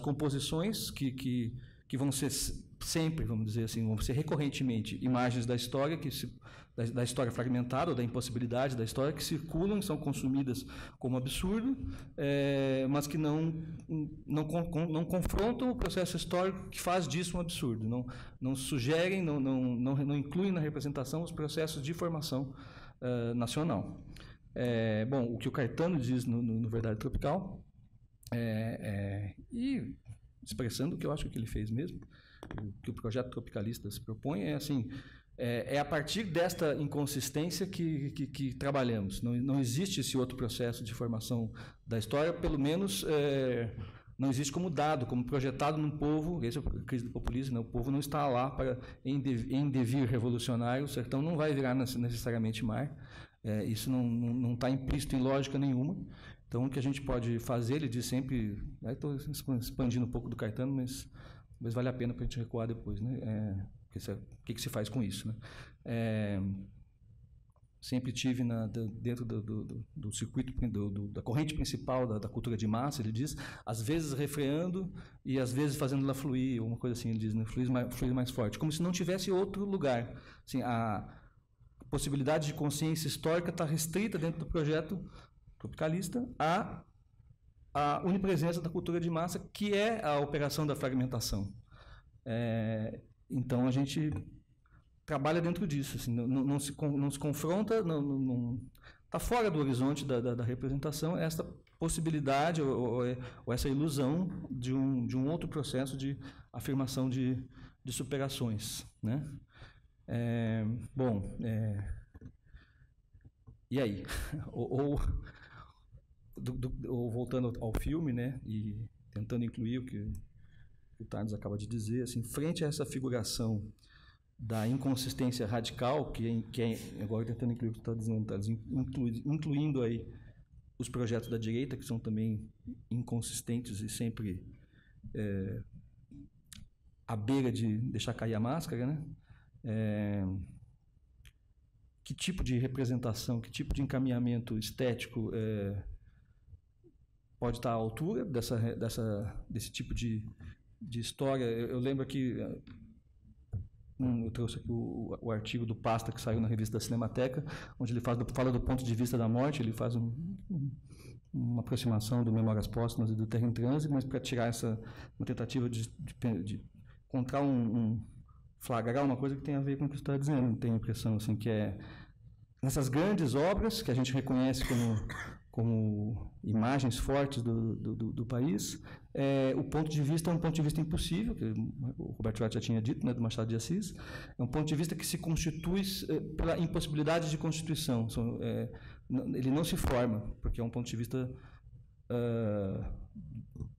composições que vão ser sempre, vamos dizer assim, vão ser recorrentemente imagens da história, da história fragmentada, ou da impossibilidade da história, que circulam, são consumidas como absurdo, mas que não confrontam o processo histórico que faz disso um absurdo, não sugerem, não incluem na representação os processos de formação nacional. O que o Caetano diz no Verdade Tropical, e expressando o que eu acho que ele fez mesmo, o que o projeto tropicalista se propõe, é a partir desta inconsistência que trabalhamos. Não existe esse outro processo de formação da história, pelo menos não existe como dado, como projetado num povo. Esse é a crise do populismo, né? O povo não está lá em devir revolucionário, o sertão não vai virar necessariamente mar. Isso não está implícito em lógica nenhuma. Então, o que a gente pode fazer, ele diz sempre, estou expandindo um pouco do Caetano, mas vale a pena para a gente recuar depois, né? O que se faz com isso, né? Sempre tive dentro do circuito, da corrente principal da cultura de massa, ele diz, às vezes refreando e às vezes fazendo ela fluir, uma coisa assim, ele diz, né? Fluir mais forte, como se não tivesse outro lugar. Assim, a possibilidade de consciência histórica está restrita dentro do projeto tropicalista à onipresença da cultura de massa, que é a operação da fragmentação. Então, a gente trabalha dentro disso, assim, não se confronta, fora do horizonte da representação essa possibilidade ou essa ilusão de um outro processo de afirmação de superações, né? E aí? ou voltando ao filme, né, e tentando incluir o que o Thales acaba de dizer, assim, frente a essa figuração da inconsistência radical, que é agora tentando incluir o que está dizendo, Thales, incluindo aí os projetos da direita, que são também inconsistentes e sempre à beira de deixar cair a máscara, né? Que tipo de representação, que tipo de encaminhamento estético pode estar à altura desse tipo de história? Eu lembro que eu trouxe aqui o artigo do Pasta, que saiu na revista da Cinemateca, onde ele fala do ponto de vista da morte, ele faz uma aproximação do Memórias Póstumas e do Terra em Transe, mas para tirar uma tentativa de encontrar flagrar uma coisa que tem a ver com o que você está dizendo. Tenho a impressão assim, que nessas grandes obras que a gente reconhece como imagens fortes do país, o ponto de vista é um ponto de vista impossível, que o Roberto Schwartz já tinha dito, né, do Machado de Assis. É um ponto de vista que se constitui pela impossibilidade de constituição. Ele não se forma, porque é um ponto de vista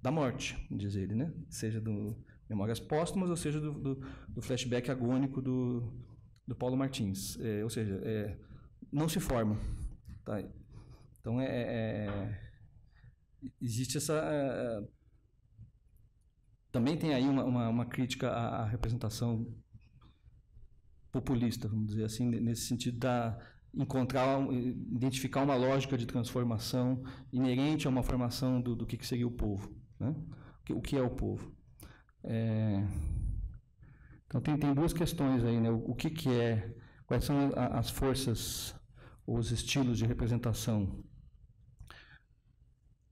da morte, diz ele, né? Seja do Memórias Póstumas, ou seja do flashback agônico do Paulo Martins. Ou seja, não se forma. Tá? Então, existe essa... também tem aí uma crítica à representação populista, vamos dizer assim, nesse sentido identificar uma lógica de transformação inerente a uma formação do que seria o povo, né? O que é o povo. Então, tem duas questões aí, né? O que é, quais são as forças, os estilos de representação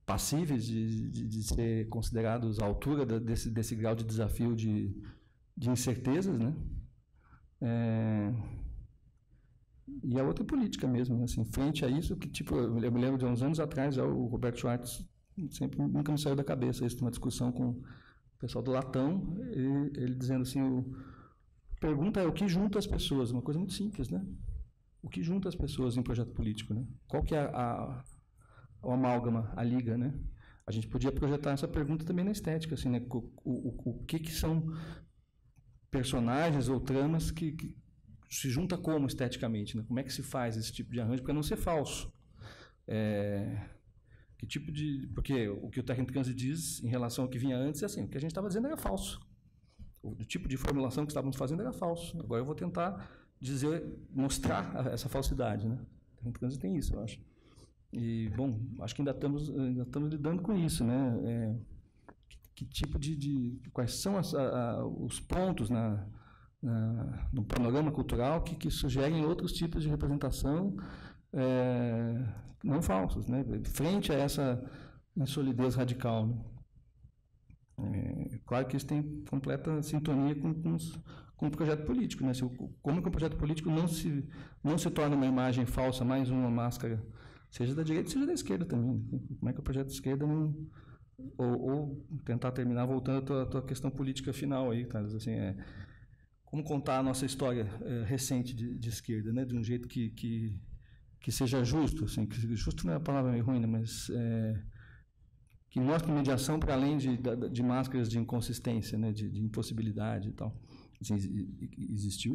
passíveis de ser considerados à altura desse grau de desafio de incertezas, né? E a outra política mesmo, assim, frente a isso, que tipo, eu me lembro de uns anos atrás, o Roberto Schwartz nunca me saiu da cabeça isso, uma discussão com o pessoal do Latão, ele dizendo assim, pergunta é o que junta as pessoas, uma coisa muito simples, né? O que junta as pessoas em um projeto político, né? Qual que é o amálgama, a liga, né? A gente podia projetar essa pergunta também na estética, assim, né? O que são personagens ou tramas que se junta como esteticamente, né? Como é que se faz esse tipo de arranjo para não ser falso? Que tipo de... Porque o que o Terra em Transe diz em relação ao que vinha antes é assim, o que a gente estava dizendo era falso. O tipo de formulação que estávamos fazendo era falso. Agora eu vou tentar mostrar essa falsidade, né? O Terra em Transe tem isso, eu acho. E, bom, acho que ainda estamos lidando com isso, né? Que tipo quais são os pontos no panorama cultural que sugerem outros tipos de representação não falsos, né? Frente a essa insolidez radical, né? Claro que isso tem completa sintonia com o projeto político, né? Como que o projeto político não se torna uma imagem falsa, mais uma máscara, seja da direita, seja da esquerda também. Como é que o projeto de esquerda não... Ou tentar terminar voltando à tua questão política final aí, Thales, assim, como contar a nossa história recente de esquerda, né? De um jeito que seja justo, assim, que justo não é a palavra meio ruim, né? Mas que mostre mediação para além de máscaras de inconsistência, né? De impossibilidade e tal. Assim, existiu,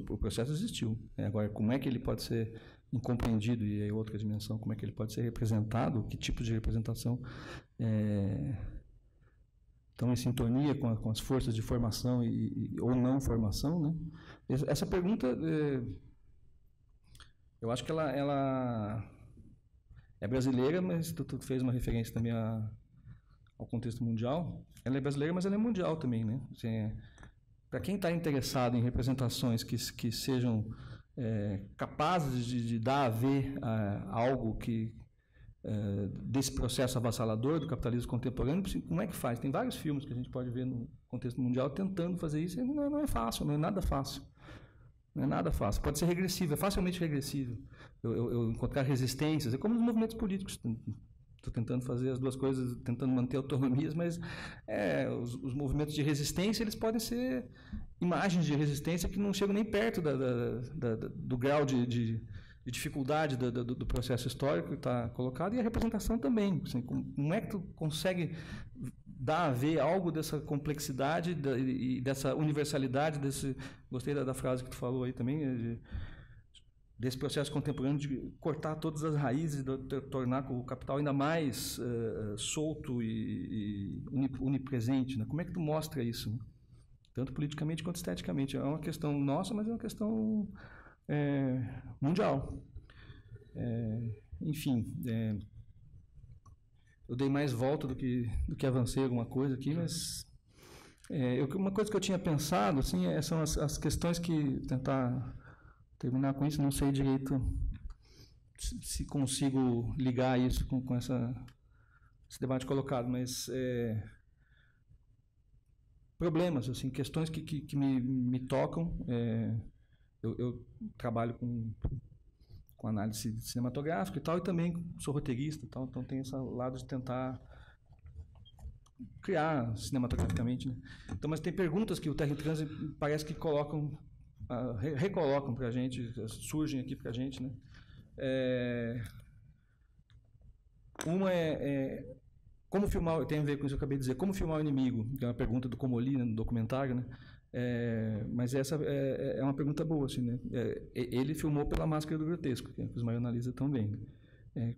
o processo existiu. Agora, como é que ele pode ser incompreendido, e aí outra dimensão, como é que ele pode ser representado, que tipo de representação estão em sintonia com as forças de formação ou não formação, né? Essa pergunta, eu acho que ela é brasileira, mas tu fez uma referência também ao contexto mundial. Ela é brasileira, mas ela é mundial também, né? Assim, para quem está interessado em representações que sejam capazes de dar a ver algo desse processo avassalador do capitalismo contemporâneo, como é que faz? Tem vários filmes que a gente pode ver no contexto mundial tentando fazer isso, e não é fácil, não é nada fácil. Não é nada fácil. Pode ser regressivo, é facilmente regressivo. Eu encontrar resistências, é como nos movimentos políticos. Estou tentando fazer as duas coisas, tentando manter autonomias, mas os movimentos de resistência, eles podem ser imagens de resistência que não chegam nem perto do grau de dificuldade do processo histórico que está colocado, e a representação também. Assim, como é que tu consegue dar a ver algo dessa complexidade e dessa universalidade, gostei da frase que tu falou aí também, desse processo contemporâneo de cortar todas as raízes, de tornar o capital ainda mais solto e onipresente, né? Como é que tu mostra isso, né? Tanto politicamente quanto esteticamente. É uma questão nossa, mas é uma questão mundial. Enfim, eu dei mais volta do que avancei alguma coisa aqui, mas uma coisa que eu tinha pensado assim, são as questões que tentar terminar com isso, não sei direito se consigo ligar isso com esse debate colocado, mas problemas, assim, questões que me tocam. Eu trabalho com análise cinematográfica e tal, e também sou roteirista e tal, então tem esse lado de tentar criar cinematograficamente, né? Então, mas tem perguntas que o Terra em Transe parece que recolocam para a gente, surgem aqui para a gente, né? Uma como filmar, tem a ver com isso que eu acabei de dizer, como filmar o inimigo, que é uma pergunta do Comolli, né, no documentário, né? Mas essa é uma pergunta boa, assim, né? Ele filmou pela Máscara do Grotesco, que o Ismael analisa também.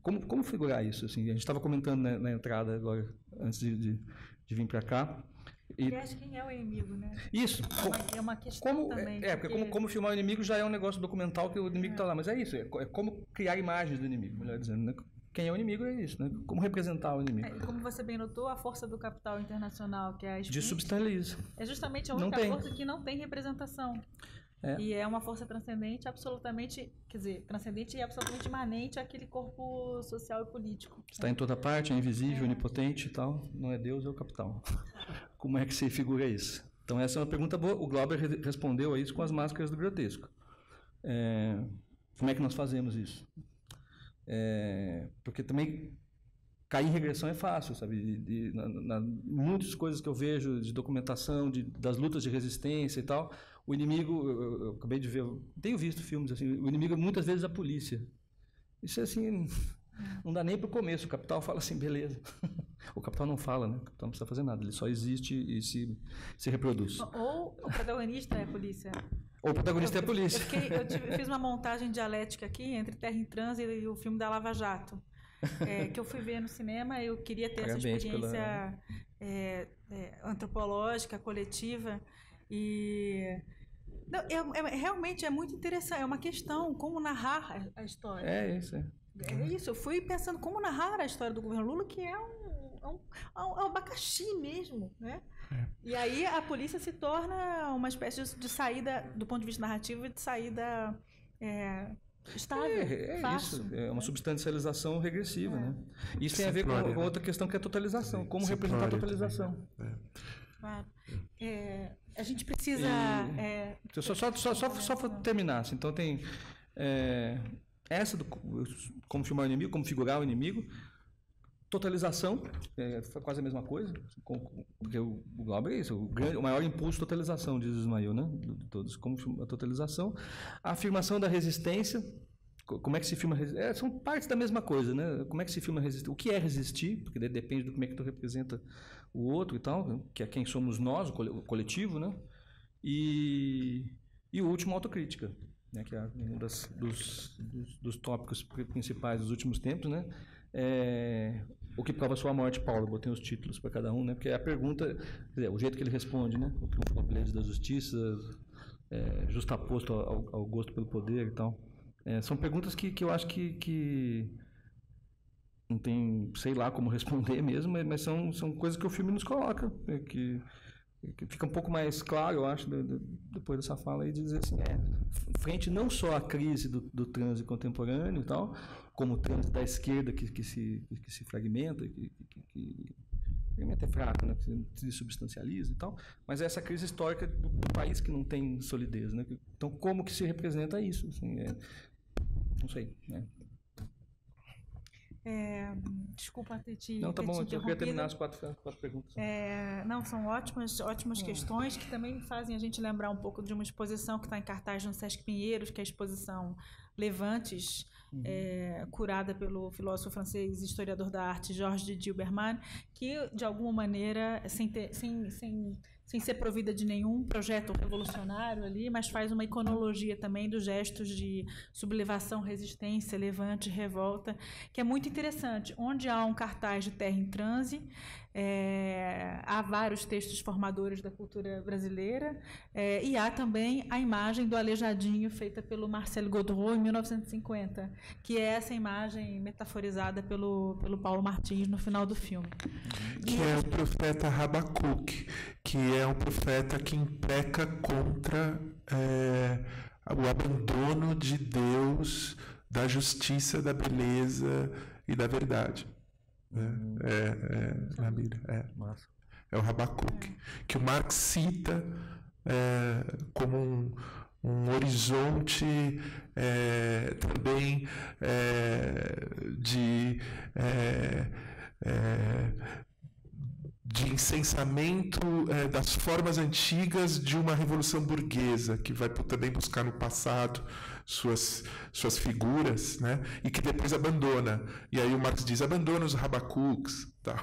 Como figurar isso? Assim? A gente estava comentando na entrada agora, antes de vir para cá. Aliás, quem é o inimigo, né? Isso. É uma questão também. Porque como filmar o inimigo já é um negócio documental que o inimigo está lá. Mas é isso, é como criar imagens do inimigo, melhor dizendo, né? Quem é o inimigo é isso, né? Como representar o inimigo. Como você bem notou, a força do capital internacional, que é a SPIN, desubstancializa. É justamente a única força que não tem representação. E é uma força transcendente, absolutamente, quer dizer, transcendente e absolutamente imanente àquele corpo social e político. Está em toda parte, é invisível, onipotente e tal. Não é Deus, é o capital. Como é que se figura isso? Então essa é uma pergunta boa. O Glauber respondeu a isso com as Máscaras do Grotesco. Como é que nós fazemos isso? Porque também cair em regressão é fácil, sabe? Muitas coisas que eu vejo de documentação, das lutas de resistência e tal, o inimigo, eu acabei de ver, tenho visto filmes assim, o inimigo é muitas vezes a polícia. Isso é assim, não dá nem para o começo. O capital fala assim, beleza. O capital não fala, né? O capital não precisa fazer nada, ele só existe e se reproduz. Ou o protagonista é a polícia. Ou o protagonista é a polícia. Eu fiz uma montagem dialética aqui entre Terra em Transe e o filme da Lava Jato, que eu fui ver no cinema. Eu queria ter essa experiência antropológica, coletiva. Realmente é muito interessante. É uma questão, como narrar a história. É isso. É isso. Eu fui pensando como narrar a história do governo Lula, que é um abacaxi mesmo, né? E aí a polícia se torna uma espécie de saída, do ponto de vista narrativo, de saída estável, fácil. Isso, é uma substancialização regressiva, né? Isso tem a ver com outra questão que é a totalização, como representar a totalização. Claro. A gente precisa... Só para terminar, assim, então tem essa do como filmar o inimigo, como figurar o inimigo. Totalização, foi quase a mesma coisa, porque o Glauber é isso, o maior impulso de totalização, diz Ismael, né? De todos, como a totalização. A afirmação da resistência, como é que se filma resistência? São partes da mesma coisa, né? Como é que se filma resistência? O que é resistir? Porque depende do como é que tu representa o outro e tal, que é quem somos nós, o coletivo, né? E o último, autocrítica, né? Que é um dos tópicos principais dos últimos tempos, né? O que prova sua morte, Paulo? Botei os títulos para cada um, né? Porque a pergunta, quer dizer, o jeito que ele responde, né? O triunfo da beleza da justiça, justaposto ao gosto pelo poder e tal. São perguntas que eu acho que não tem, sei lá como responder mesmo, mas são coisas que o filme nos coloca, que fica um pouco mais claro, eu acho, depois dessa fala aí, de dizer assim, frente não só à crise do trânsito contemporâneo e tal, como o trânsito da esquerda que se fragmenta, que fragmento é fraco, né? Se substancializa e tal, mas é essa crise histórica do país que não tem solidez, né? Então, como que se representa isso? Assim, não sei, né? Desculpa ter te Não, tá ter bom, te eu queria interrompido. terminar as quatro perguntas. Não, são ótimas questões que também fazem a gente lembrar um pouco de uma exposição que está em cartaz no Sesc Pinheiros, que é a exposição Levantes, curada pelo filósofo francês e historiador da arte Georges de Dilberman, que, de alguma maneira, sem ser provida de nenhum projeto revolucionário ali, mas faz uma iconologia também dos gestos de sublevação, resistência, levante, revolta, que é muito interessante. Onde há um cartaz de Terra em Transe, há vários textos formadores da cultura brasileira, e há também a imagem do Aleijadinho, feita pelo Marcel Gaudreau, em 1950, que é essa imagem metaforizada pelo Paulo Martins no final do filme. Que é o profeta Habacuque, que é um profeta que impreca contra o abandono de Deus, da justiça, da beleza e da verdade. Na Bíblia. É o Habacuque, que o Marx cita como um horizonte também de incensamento das formas antigas de uma revolução burguesa, que vai também buscar no passado suas figuras, né? E que depois abandona. E aí o Marx diz, abandona os Habacuques, tal,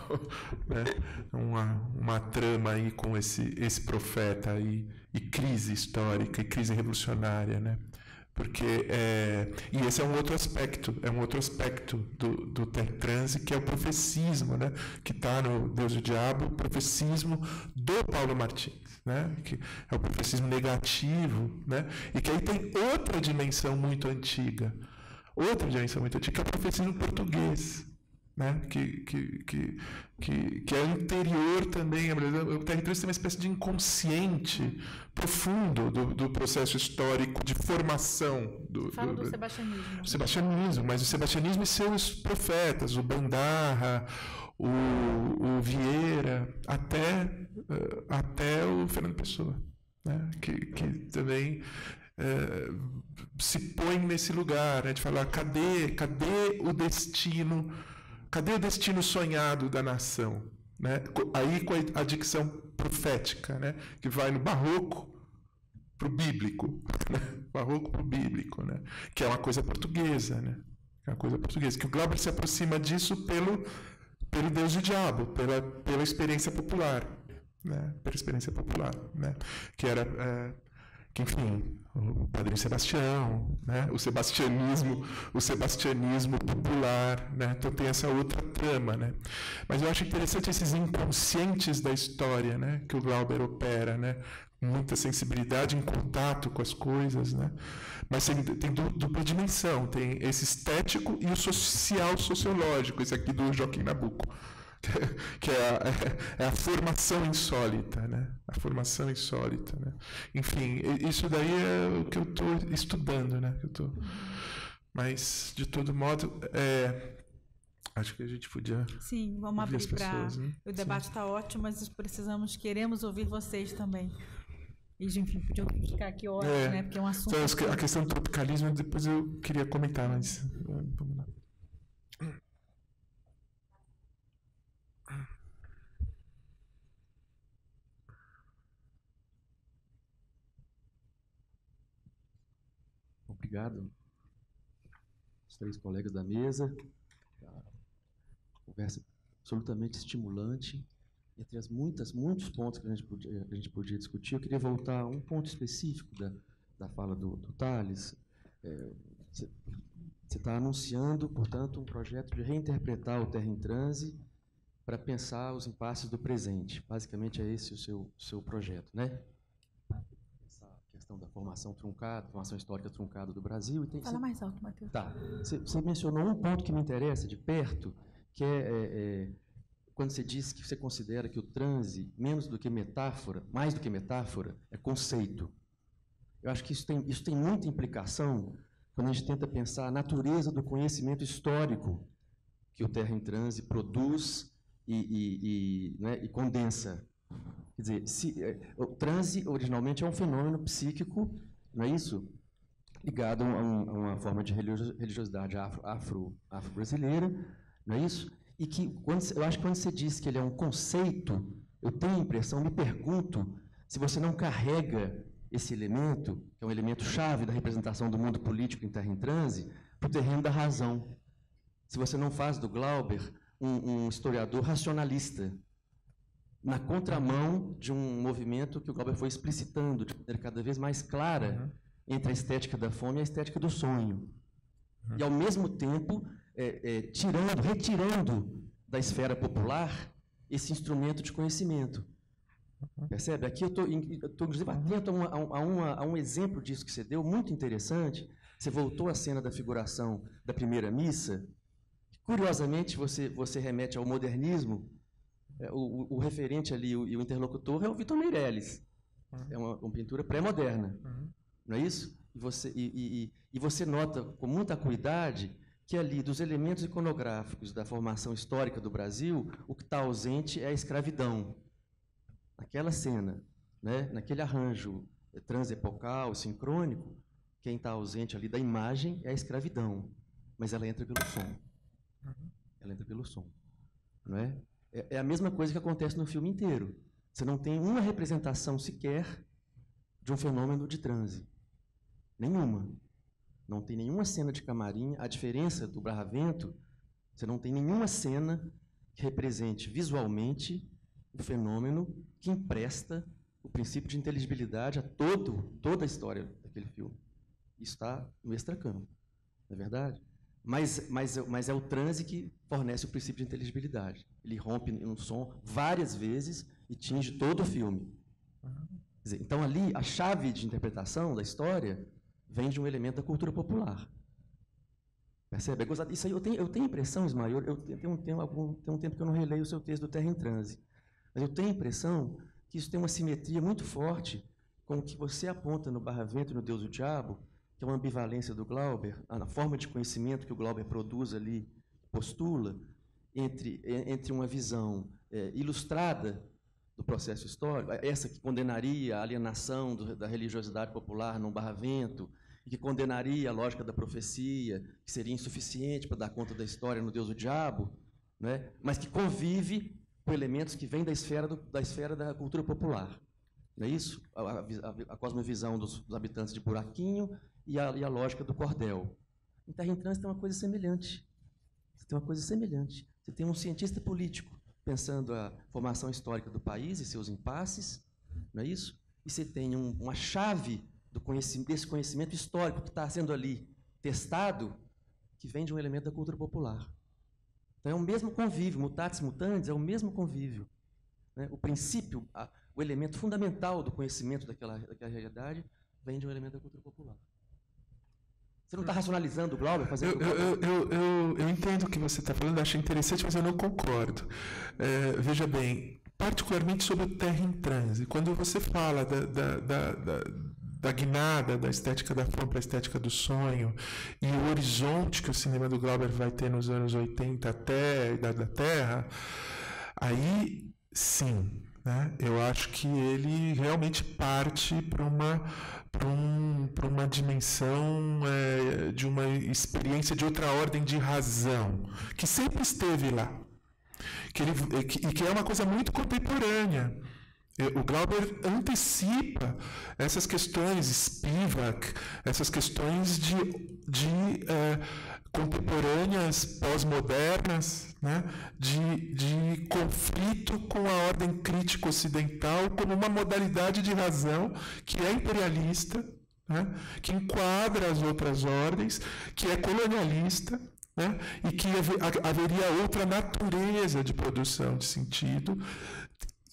né? Uma trama aí com esse profeta aí, e crise histórica, e crise revolucionária, né? Porque e esse é um outro aspecto do Terra em Transe, que é o profecismo, né? Que está no Deus e o Diabo, o profecismo do Paulo Martins, né? Que é o profecismo negativo, né? E que aí tem outra dimensão muito antiga, que é o profecismo português, né? Que é anterior também. O Terra em Transe tem uma espécie de inconsciente profundo do processo histórico de formação Fala do sebastianismo. Sebastianismo, mas o sebastianismo e seus profetas, o Bandarra, o Vieira, até o Fernando Pessoa, né? Que também se põe nesse lugar, né? De falar, cadê o destino? Cadê o destino sonhado da nação? Né? Aí com a dicção profética, né? Que vai no barroco para o bíblico, né? Barroco para o bíblico, né? Que é uma coisa portuguesa, né? Que o Glauber se aproxima disso pelo Deus e o Diabo, pela experiência popular, né? Pela experiência popular, né? Que era que, enfim, o Padre Sebastião, né? O sebastianismo popular, né? Então tem essa outra trama, né? Mas eu acho interessante esses inconscientes da história, né? Que o Glauber opera, né? Muita sensibilidade em contato com as coisas, né? Mas tem dupla dimensão, tem esse estético e o sociológico, esse aqui do Joaquim Nabuco, que é a formação insólita, né? A formação insólita, né? Enfim, isso daí é o que eu estou estudando, né? Mas, de todo modo, acho que a gente podia... Sim, vamos abrir para... Né? O debate está ótimo, mas queremos ouvir vocês também. E, enfim, podiam ficar aqui horas, né? Porque é um assunto... Então, a questão do tropicalismo, depois eu queria comentar, mas... Vamos lá. Obrigado, os 3 colegas da mesa. A conversa absolutamente estimulante. Entre as muitos pontos que a gente podia discutir, eu queria voltar a um ponto específico da fala do Tales. Você está anunciando, portanto, um projeto de reinterpretar o Terra em Transe para pensar os impasses do presente. Basicamente, é esse o seu projeto, né? Questão da formação truncada, formação histórica truncada do Brasil. Fala mais alto, Matheus. Tá. Você mencionou um ponto que me interessa de perto, que quando você disse que você considera que o transe, mais do que metáfora, é conceito. Eu acho que isso tem muita implicação quando a gente tenta pensar a natureza do conhecimento histórico que o Terra em Transe produz né, e condensa. Quer dizer, o transe originalmente é um fenômeno psíquico, não é isso? Ligado a uma forma de religiosidade afro-brasileira, não é isso? E que, eu acho que quando você diz que ele é um conceito, eu tenho a impressão, me pergunto, se você não carrega esse elemento, que é um elemento chave da representação do mundo político em Terra em Transe, para o terreno da razão. Se você não faz do Glauber um historiador racionalista, na contramão de um movimento que o Glauber foi explicitando de maneira cada vez mais clara entre a estética da fome e a estética do sonho. E, ao mesmo tempo, retirando da esfera popular esse instrumento de conhecimento. Percebe? Aqui eu estou, inclusive, atento a um exemplo disso que você deu, muito interessante. Você voltou à cena da figuração da primeira missa. Curiosamente, você remete ao modernismo. O referente ali, o interlocutor, é o Vitor Meirelles. É uma pintura pré-moderna. Não é isso? E você nota com muita acuidade que ali, dos elementos iconográficos da formação histórica do Brasil, o que está ausente é a escravidão. Naquela cena, né, naquele arranjo transepocal, sincrônico, quem está ausente ali da imagem é a escravidão, mas ela entra pelo som. Ela entra pelo som. Não é? É a mesma coisa que acontece no filme inteiro. Você não tem uma representação sequer de um fenômeno de transe. Nenhuma. Não tem nenhuma cena de camarim. A diferença do Barravento, você não tem nenhuma cena que represente visualmente o fenômeno que empresta o princípio de inteligibilidade a toda a história daquele filme. Isso está no extracampo, não é verdade? Mas é o transe que fornece o princípio de inteligibilidade. Ele rompe um som várias vezes e tinge todo o filme. Quer dizer, então, ali, a chave de interpretação da história vem de um elemento da cultura popular. Percebe? Isso aí, eu tenho impressão, Ismael, eu tenho um tempo que eu não releio o seu texto do Terra em Transe, mas eu tenho a impressão que isso tem uma simetria muito forte com o que você aponta no Barravento e no Deus e o Diabo, que é uma ambivalência do Glauber, na forma de conhecimento que o Glauber produz ali, postula, entre uma visão ilustrada do processo histórico, essa que condenaria a alienação da religiosidade popular no Barravento, e que condenaria a lógica da profecia, que seria insuficiente para dar conta da história no Deus e o Diabo, né? Mas que convive com elementos que vêm da esfera da cultura popular. Não é isso? A cosmovisão dos habitantes de Buraquinho e a lógica do cordel. Em Terra em Transe tem uma coisa semelhante. Você tem um cientista político pensando a formação histórica do país e seus impasses, não é isso? E você tem uma chave desse conhecimento histórico que está sendo ali testado, que vem de um elemento da cultura popular. Então é o mesmo convívio, mutatis mutandis é o mesmo convívio. Né? O princípio, o elemento fundamental do conhecimento daquela realidade vem de um elemento da cultura popular. Você não está racionalizando o Glauber? Eu entendo o que você está falando, acho interessante, mas eu não concordo. Veja bem, particularmente sobre o Terra em Transe, quando você fala da guinada, da estética da fome para a estética do sonho, e o horizonte que o cinema do Glauber vai ter nos anos 80 até a Idade da Terra, aí sim, né? Eu acho que ele realmente parte para uma dimensão de uma experiência de outra ordem de razão, que sempre esteve lá, que é uma coisa muito contemporânea. O Glauber antecipa essas questões Spivak, essas questões de contemporâneas, pós-modernas, né? de conflito com a ordem crítica ocidental como uma modalidade de razão que é imperialista, né? Que enquadra as outras ordens, que é colonialista, né? E que haveria outra natureza de produção de sentido,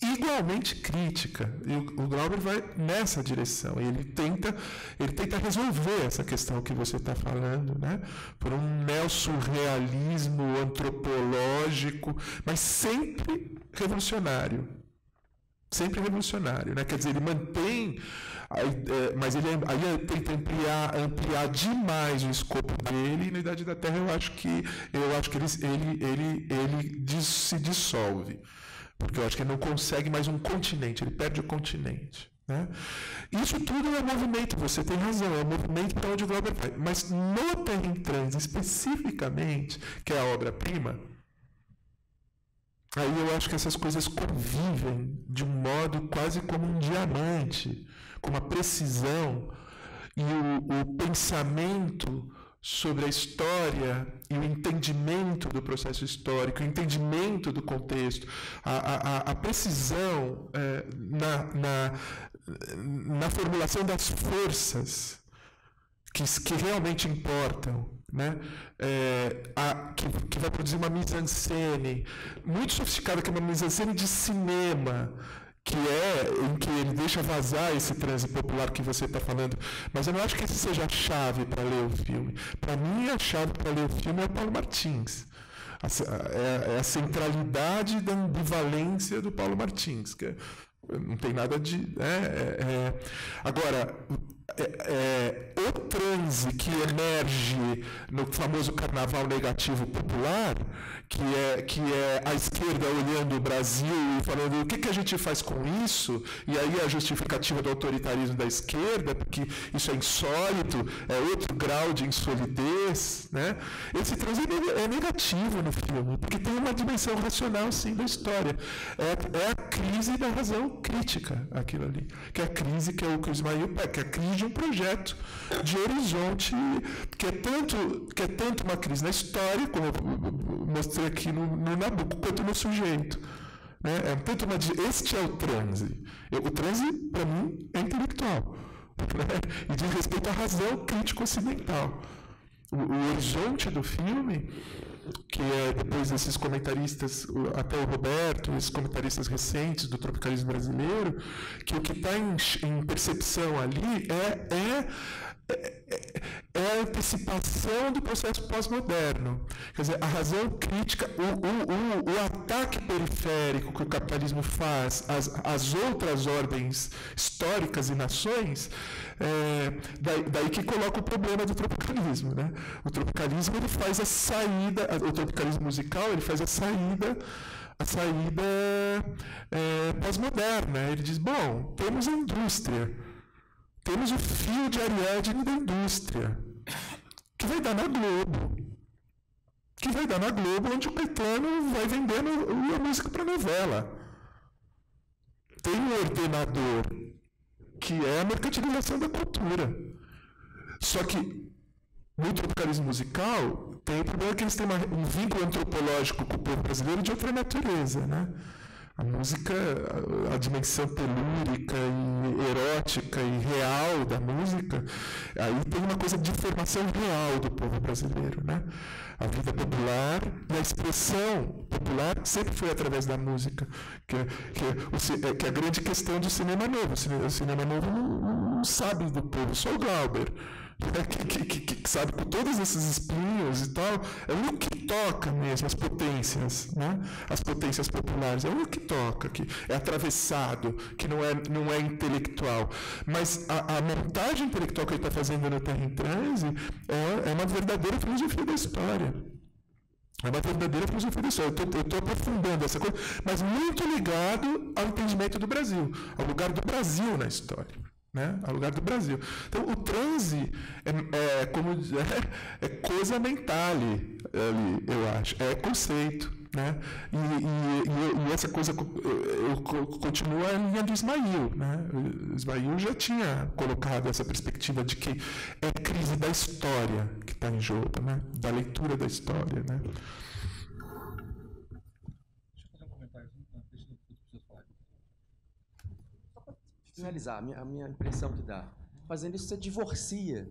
igualmente crítica. E o Glauber vai nessa direção. Ele tenta resolver essa questão que você está falando, né? Por um neossurrealismo antropológico, mas sempre revolucionário. Sempre revolucionário, né? Quer dizer, ele mantém Mas ele aí tenta ampliar demais o escopo dele, e na Idade da Terra eu acho que ele se dissolve. Porque eu acho que ele não consegue mais um continente, ele perde o continente. Né? Isso tudo é movimento, você tem razão, é movimento para onde o Glauber vai. Mas no Terra em Transe, especificamente, que é a obra-prima, aí eu acho que essas coisas convivem de um modo quase como um diamante, com uma precisão, e o pensamento sobre a história e o entendimento do processo histórico, o entendimento do contexto, a precisão na formulação das forças que realmente importam, né? Que vai produzir uma mise-en-scène muito sofisticada, que é uma mise-en-scène de cinema, em que ele deixa vazar esse transe popular que você está falando. Mas eu não acho que esse seja a chave para ler o filme. Para mim, a chave para ler o filme é o Paulo Martins. É a centralidade da ambivalência do Paulo Martins, que não tem nada de... Agora, o transe que emerge no famoso carnaval negativo popular, que é a esquerda olhando o Brasil e falando o que a gente faz com isso, e aí a justificativa do autoritarismo da esquerda, porque isso é insólito, é outro grau de insolidez, né? Esse transe é negativo no filme, porque tem uma dimensão racional, sim, da história. É a crise da razão crítica, aquilo ali. Que é a crise que é o que o Ismail pega, que é a crise de um projeto de horizonte, que é tanto uma crise na história, como eu mostrei aqui no Nabucco, quanto no sujeito. Né? Este é o transe. O transe, para mim, é intelectual. Né? E diz respeito à razão crítica ocidental. O horizonte do filme, que é depois desses comentaristas, até o Roberto, esses comentaristas recentes do tropicalismo brasileiro, que o que está em percepção ali é a antecipação do processo pós-moderno. Quer dizer, a razão crítica, o ataque periférico que o capitalismo faz às outras ordens históricas e nações, daí que coloca o problema do tropicalismo. Né? O tropicalismo ele faz a saída, o tropicalismo musical ele faz a saída pós-moderna. Ele diz, bom, temos a indústria, temos o fio de Ariadne da indústria, que vai dar na Globo. Onde o Caetano vai vendendo a música para novela. Tem um ordenador, que é a mercantilização da cultura. Só que, no tropicalismo musical, tem o problema que eles têm um vínculo antropológico com o povo brasileiro de outra natureza, né? A música, a dimensão telúrica e erótica e real da música, aí tem uma coisa de formação real do povo brasileiro, né? A vida popular e a expressão popular sempre foi através da música, que é a grande questão do cinema novo. O cinema novo não sabe do povo, só o Glauber. Que sabe, com todos esses espinhos e tal, é o único que toca mesmo as potências, né? As potências populares, é o único que toca, que é atravessado, que não é intelectual. Mas a montagem intelectual que ele está fazendo no Terra em Transe é uma verdadeira filosofia da história. É uma verdadeira filosofia da história. Eu estou aprofundando essa coisa, mas muito ligado ao entendimento do Brasil, ao lugar do Brasil na história. Né? Ao lugar do Brasil. Então, o transe é coisa mentale, ali, eu acho. É conceito. Né? E essa coisa continua a linha do Ismail. Né? O Ismail já tinha colocado essa perspectiva de que é a crise da história que está em jogo, né? Da leitura da história. Né? Finalizar, a minha impressão que dá. Fazendo isso, você divorcia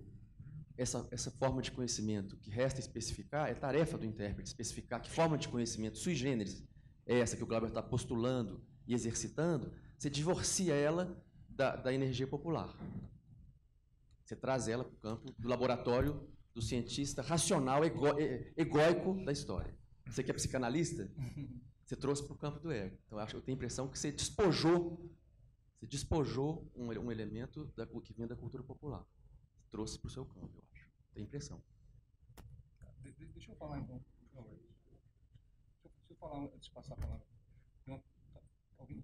essa forma de conhecimento que resta especificar, é tarefa do intérprete especificar que forma de conhecimento sui generis é essa que o Glauber está postulando e exercitando, você divorcia ela da energia popular. Você traz ela para o campo do laboratório do cientista racional, egóico da história. Você que é psicanalista, você trouxe para o campo do ego. Então, eu tenho a impressão que você despojou Você despojou um elemento que vinha da cultura popular. Trouxe para o seu campo, eu acho. Tem impressão. Deixa eu falar, então. Deixa eu falar antes de passar a palavra. Tá ouvindo?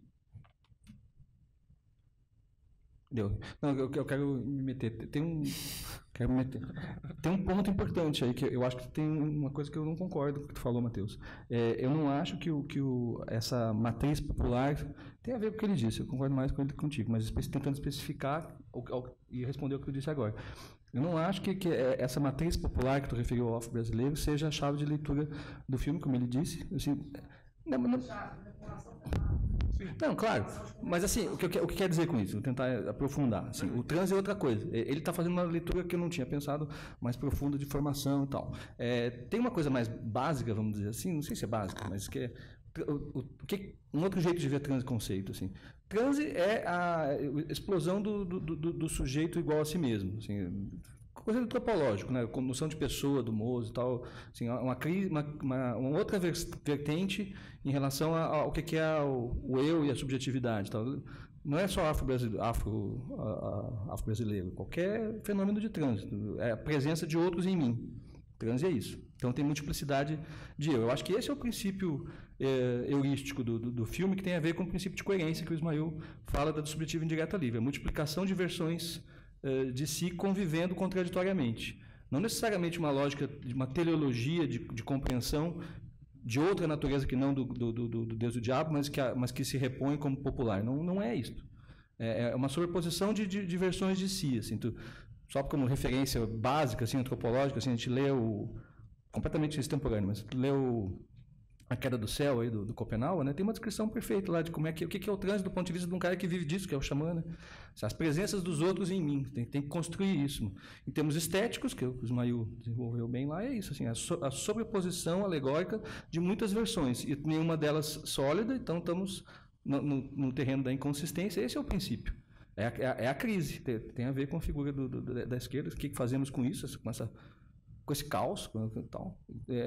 Deu. Não, eu quero me meter. Tem um ponto importante aí, que eu acho que tem uma coisa que eu não concordo com o que tu falou, Matheus. Eu não acho que essa matriz popular tem a ver com o que ele disse, eu concordo mais com ele contigo, mas tentando especificar e responder o que tu disse agora. Eu não acho que essa matriz popular que tu referiu ao afro-brasileiro seja a chave de leitura do filme, como ele disse. Assim, não, claro. Mas assim, o que quer dizer com isso? Vou tentar aprofundar. Assim, o trans é outra coisa. Ele está fazendo uma leitura que eu não tinha pensado, mais profunda de formação e tal. Tem uma coisa mais básica, vamos dizer assim, não sei se é básica, mas que é um outro jeito de ver trans conceito. Assim. Transe é a explosão do sujeito igual a si mesmo. Assim, coisa antropológica, né? Com noção de pessoa, do moço e tal. Assim, uma outra vertente em relação ao que é o eu e a subjetividade. Tal. Não é só afro-brasileiro. Qualquer fenômeno de trânsito. É a presença de outros em mim. Trans é isso. Então tem multiplicidade de eu. Eu acho que esse é o princípio heurístico do filme, que tem a ver com o princípio de coerência que o Ismael fala da subjetiva indireta livre. A multiplicação de versões de si convivendo contraditoriamente. Não necessariamente uma lógica, de uma teleologia de compreensão de outra natureza que não do Deus e do diabo, mas que se repõe como popular. Não é isto. É uma sobreposição de versões de si. Assim, só como referência básica, assim, antropológica, assim, a gente lê completamente extemporâneo, mas lê A Queda do Céu aí do Schopenhauer, né? Tem uma descrição perfeita lá de como o que é o trânsito do ponto de vista de um cara que vive disso, que é o xamã, né? As presenças dos outros em mim, tem que construir isso. Em termos estéticos, que o Ismael desenvolveu bem lá, é isso, assim, a sobreposição alegórica de muitas versões, e nenhuma delas sólida, então estamos no terreno da inconsistência. Esse é o princípio. É a crise, tem a ver com a figura da esquerda, o que fazemos com isso, com esse caos, tal.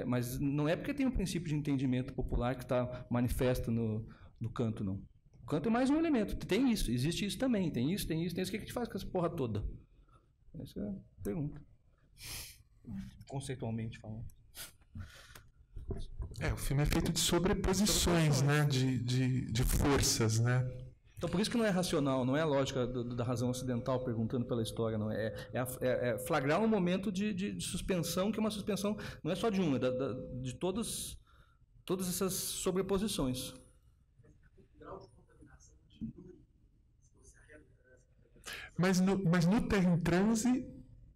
Mas não é porque tem um princípio de entendimento popular que está manifesto no canto, não. O canto é mais um elemento. Tem isso, existe isso também. Tem isso. O que a gente faz com essa porra toda? Essa é a pergunta. Conceitualmente falando. O filme é feito de sobreposições, né? De forças, né? Então, por isso que não é racional, não é a lógica da razão ocidental perguntando pela história, não é flagrar um momento de suspensão, que é uma suspensão não é só de uma, de todas essas sobreposições. Mas no Terra em Transe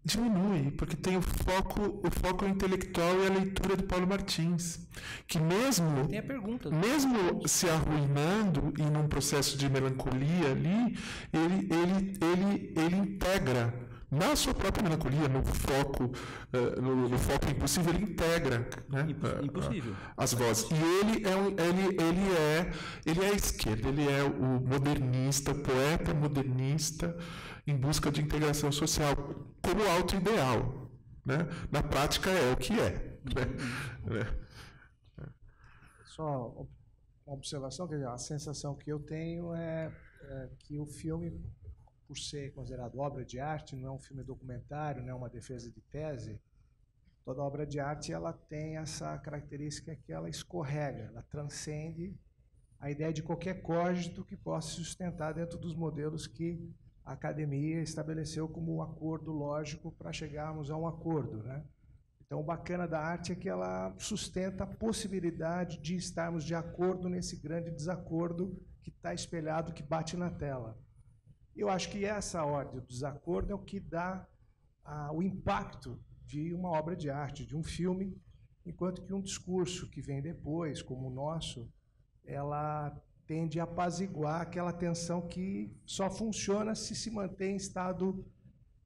diminui, porque tem o foco intelectual e a leitura do Paulo Martins, que tem a pergunta, mesmo se arruinando e num processo de melancolia ali, ele integra na sua própria melancolia, no foco impossível, ele integra, né, impossível. As vozes. E ele é a esquerda, ele é o modernista, o poeta modernista em busca de integração social, como auto-ideal. Né? Na prática é o que é. Né? Só uma observação, quer dizer, a sensação que eu tenho é que o filme, por ser considerado obra de arte, não é um filme documentário, não é uma defesa de tese. Toda obra de arte ela tem essa característica que ela escorrega, ela transcende a ideia de qualquer cógito que possa se sustentar dentro dos modelos que a academia estabeleceu como um acordo lógico para chegarmos a um acordo, né? Então, o bacana da arte é que ela sustenta a possibilidade de estarmos de acordo nesse grande desacordo que está espelhado, que bate na tela. Eu acho que essa ordem do desacordo é o que dá o impacto de uma obra de arte, de um filme, enquanto que um discurso que vem depois, como o nosso, ela tende a apaziguar aquela tensão que só funciona se se mantém em estado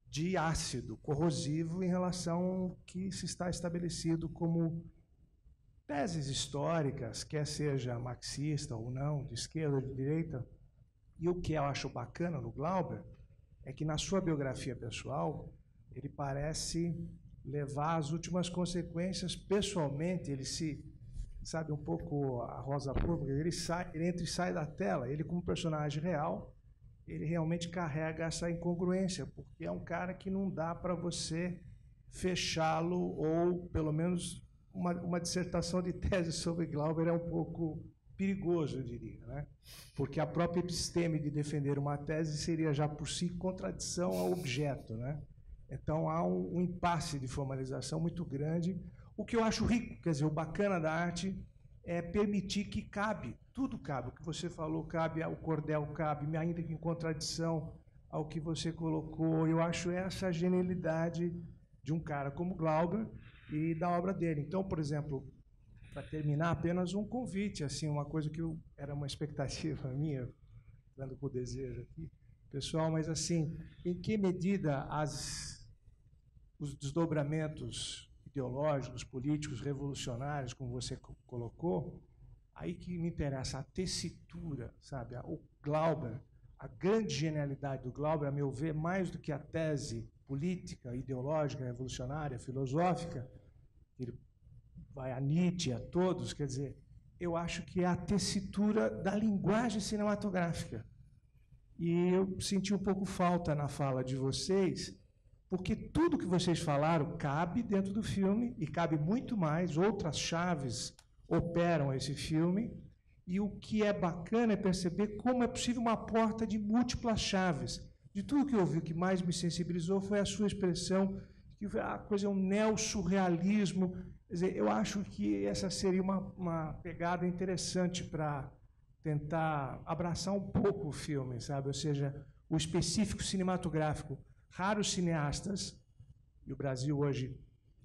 de ácido, corrosivo, em relação ao que se está estabelecido como teses históricas, quer seja marxista ou não, de esquerda ou de direita. E o que eu acho bacana no Glauber é que, na sua biografia pessoal, ele parece levar as últimas consequências pessoalmente. Ele sabe, um pouco a Rosa Púrpura, ele entra e sai da tela. Ele, como personagem real, ele realmente carrega essa incongruência, porque é um cara que não dá para você fechá-lo, ou pelo menos uma dissertação de tese sobre Glauber é um pouco perigoso, eu diria, né? Porque a própria episteme de defender uma tese seria já por si contradição ao objeto, né? Então há um impasse de formalização muito grande, o que eu acho rico, quer dizer, o bacana da arte é permitir que cabe, tudo cabe, o que você falou cabe, o cordel cabe, ainda que em contradição ao que você colocou. Eu acho essa genialidade de um cara como Glauber e da obra dele. Então, por exemplo, para terminar, apenas um convite, assim, uma coisa que era uma expectativa minha, dando com o desejo aqui, pessoal, mas assim, em que medida os desdobramentos ideológicos, políticos, revolucionários, como você colocou, aí que me interessa, a tessitura, sabe? O Glauber, a grande genialidade do Glauber, a meu ver, mais do que a tese política, ideológica, revolucionária, filosófica, ele vai a Nietzsche, a todos, quer dizer, eu acho que é a tessitura da linguagem cinematográfica. E eu senti um pouco falta na fala de vocês, porque tudo que vocês falaram cabe dentro do filme, e cabe muito mais, outras chaves operam esse filme, e o que é bacana é perceber como é possível uma porta de múltiplas chaves. De tudo que eu ouvi, o que mais me sensibilizou foi a sua expressão, que a coisa é um neo-surrealismo. Quer dizer, eu acho que essa seria uma pegada interessante para tentar abraçar um pouco o filme, sabe? Ou seja, o específico cinematográfico. Raros cineastas, e o Brasil hoje,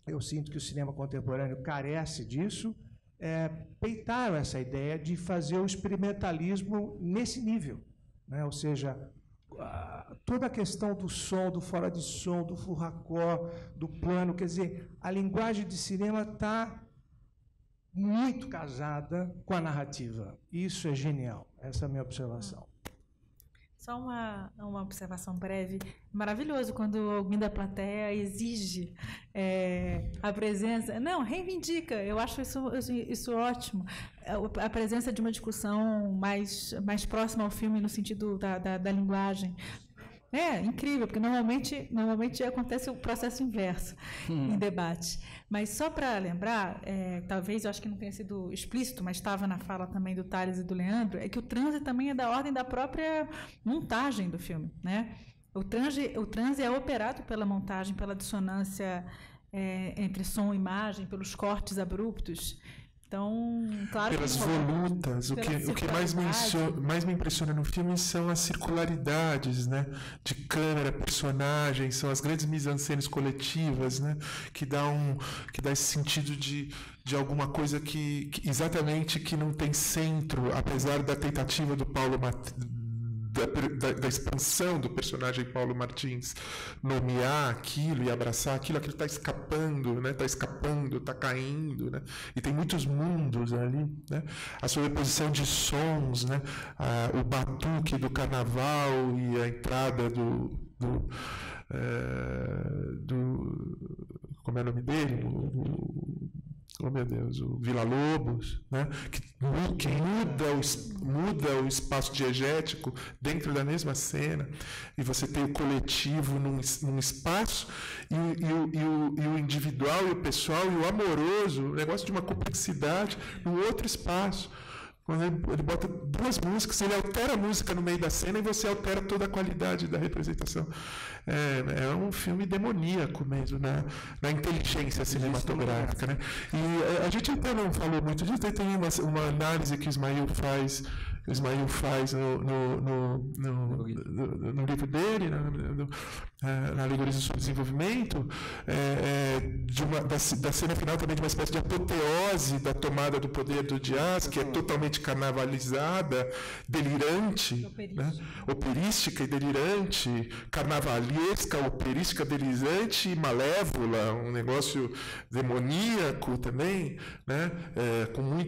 eu sinto que o cinema contemporâneo carece disso, peitaram essa ideia de fazer o experimentalismo nesse nível, né? Ou seja, toda a questão do som, do fora de som, do full raccord, do plano, quer dizer, a linguagem de cinema está muito casada com a narrativa. Isso é genial. Essa é a minha observação. Só uma observação breve. Maravilhoso quando alguém da plateia exige a presença. Não, reivindica. Eu acho isso ótimo. A presença de uma discussão mais próxima ao filme no sentido da linguagem. É incrível, porque normalmente acontece o processo inverso em debate. Mas só para lembrar, talvez eu acho que não tenha sido explícito, mas estava na fala também do Thales e do Leandro, é que o transe também é da ordem da própria montagem do filme, né? O transe é operado pela montagem, pela dissonância entre som e imagem, pelos cortes abruptos. Então, claro, pelas volutas, o que mais me impressiona no filme são as circularidades, né, de câmera, personagens, são as grandes mise-en-scènes coletivas, né, que dá esse sentido de alguma coisa que exatamente que não tem centro, apesar da tentativa do Paulo da expansão do personagem Paulo Martins nomear aquilo e abraçar aquilo está escapando, né? Está escapando, está caindo, né? E tem muitos mundos ali, né? A sobreposição de sons, né? O batuque do carnaval e a entrada do como é o nome dele? Oh, meu Deus, o Villa-Lobos, né? que muda o espaço diegético dentro da mesma cena, e você tem o coletivo num espaço, e o individual, e o pessoal, e o amoroso, o negócio de uma complexidade no outro espaço. Quando ele bota duas músicas, ele altera a música no meio da cena e você altera toda a qualidade da representação. É um filme demoníaco mesmo, na inteligência cinematográfica. Né? E a gente até não falou muito disso, tem uma análise que o Ismail faz no livro dele, na Alegoria do Subdesenvolvimento, da cena final também de uma espécie de apoteose da tomada do poder do Dias, que é totalmente carnavalizada, delirante, operística e delirante, carnavalesca, operística, delirante e malévola, um negócio demoníaco também, né? Com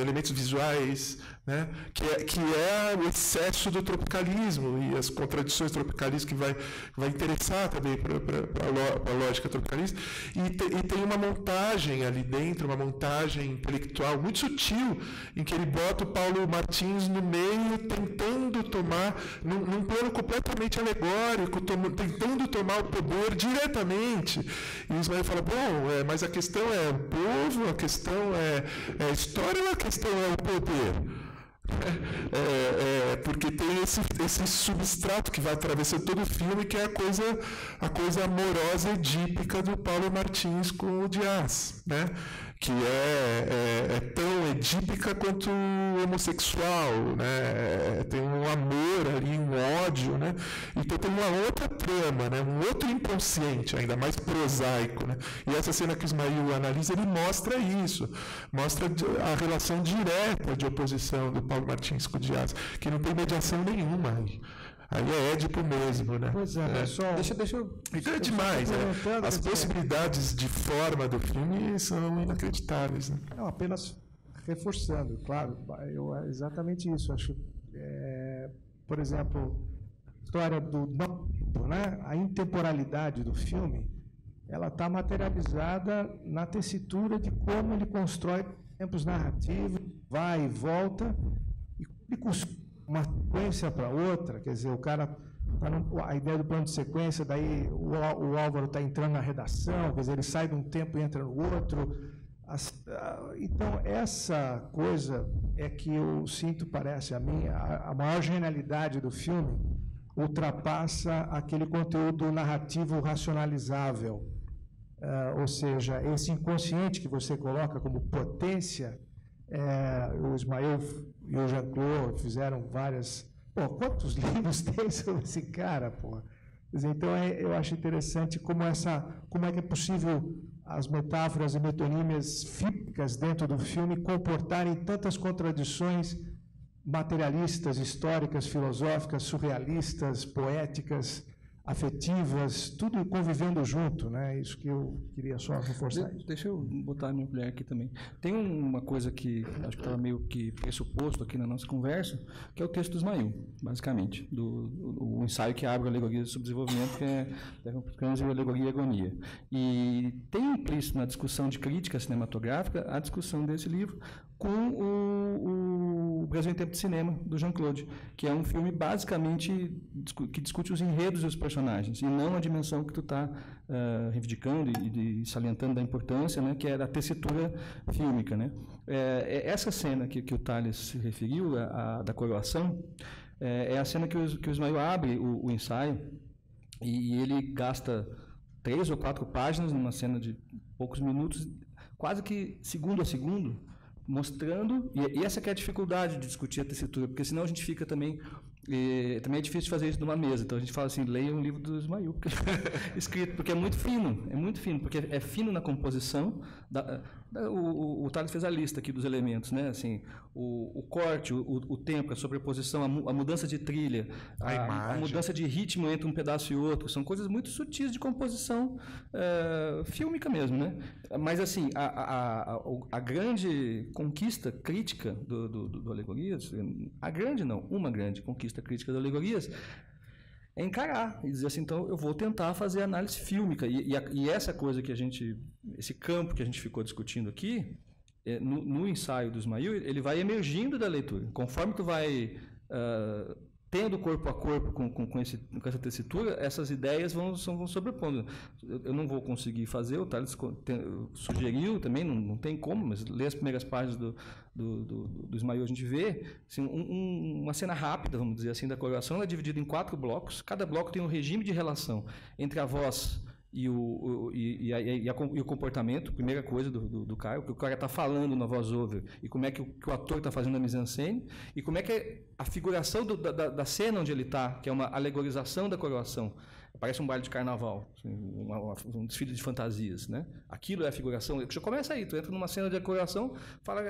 elementos visuais né? Que é o excesso do tropicalismo e as contradições tropicalistas que vai interessar também para a lógica tropicalista. E tem uma montagem ali dentro, uma montagem intelectual muito sutil, em que ele bota o Paulo Martins no meio, tentando tomar, num plano completamente alegórico, tentando tomar o poder diretamente. E Ismael fala, bom, mas a questão é o povo, a questão é a história ou a questão é o poder? Porque tem esse substrato que vai atravessando todo o filme, que é a coisa amorosa edípica do Paulo Martins com o Dias, né? Que é tão edípica quanto homossexual, né? Tem um amor ali, um ódio, né? Então tem uma outra trama, né? Um outro inconsciente, ainda mais prosaico, né? E essa cena que o Ismael analisa, ele mostra isso, mostra a relação direta de oposição do Paulo Martins com o Dias, que não tem mediação nenhuma aí. Aí é Édipo mesmo, né? Pois é, pessoal. Deixa eu... É demais, né? As possibilidades de forma do filme são inacreditáveis, né? Não, apenas reforçando, claro, exatamente isso. Acho, por exemplo, a história do não, né? A intemporalidade do filme, ela está materializada na tessitura de como ele constrói tempos narrativos, vai e volta, e uma sequência para outra, quer dizer, o cara a ideia do plano de sequência, daí o Álvaro está entrando na redação, quer dizer, ele sai de um tempo e entra no outro. Então, essa coisa é que eu sinto, parece a mim, a maior genialidade do filme ultrapassa aquele conteúdo narrativo racionalizável, ou seja, esse inconsciente que você coloca como potência. O Ismael e o Jean-Claude fizeram várias... Pô, quantos livros tem sobre esse cara, pô? Então, eu acho interessante como é que é possível as metáforas e metonímias fílmicas dentro do filme comportarem tantas contradições materialistas, históricas, filosóficas, surrealistas, poéticas, afetivas, tudo convivendo junto, né? Isso que eu queria só reforçar. Deixa eu botar a minha colher aqui também. Tem uma coisa que acho que estava meio que pressuposto aqui na nossa conversa, que é o texto do Ismael, basicamente, o ensaio que abre a alegoria do subdesenvolvimento, que é a alegoria e agonia. E tem implícito na discussão de crítica cinematográfica a discussão desse livro com o Brasil em Tempo de Cinema, do Jean-Claude, que é um filme basicamente que discute os enredos e os personagens, e não a dimensão que tu está reivindicando e salientando da importância, né, que é a tessitura fílmica, né? Essa cena que o Thales se referiu, da coroação, é a cena que o Ismael abre o ensaio, e ele gasta 3 ou 4 páginas numa cena de poucos minutos, quase que segundo a segundo, mostrando, e essa que é a dificuldade de discutir a tessitura, porque senão a gente fica também é difícil fazer isso numa mesa, então a gente fala assim, leia um livro do Ismael escrito, porque é muito fino, porque é fino na composição, o Thales fez a lista aqui dos elementos, né? Assim, o corte, o tempo, a sobreposição, a mudança de trilha, a mudança de ritmo entre um pedaço e outro, são coisas muito sutis de composição fílmica mesmo, né? Mas assim, a grande conquista crítica do Alegorias, uma grande conquista crítica do Alegorias é encarar e dizer assim, então eu vou tentar fazer análise fílmica, e essa coisa que esse campo que a gente ficou discutindo aqui, no ensaio do Ismael, ele vai emergindo da leitura, conforme tu vai tendo corpo a corpo com essa tessitura, essas ideias vão sobrepondo. Eu não vou conseguir fazer, o Thales sugeriu também, não tem como, mas ler as primeiras páginas do Ismael, a gente vê assim, uma cena rápida, vamos dizer assim, da coroação, ela é dividida em 4 blocos, cada bloco tem um regime de relação entre a voz e o comportamento, primeira coisa do cara, o que o cara está falando na voz-over, e como é que o ator está fazendo a mise-en-scène, e como é que é a figuração da cena onde ele está, que é uma alegorização da coroação. Parece um baile de carnaval, assim, um desfile de fantasias, né? Aquilo é a figuração. Já começa aí, tu entra numa cena de decoração,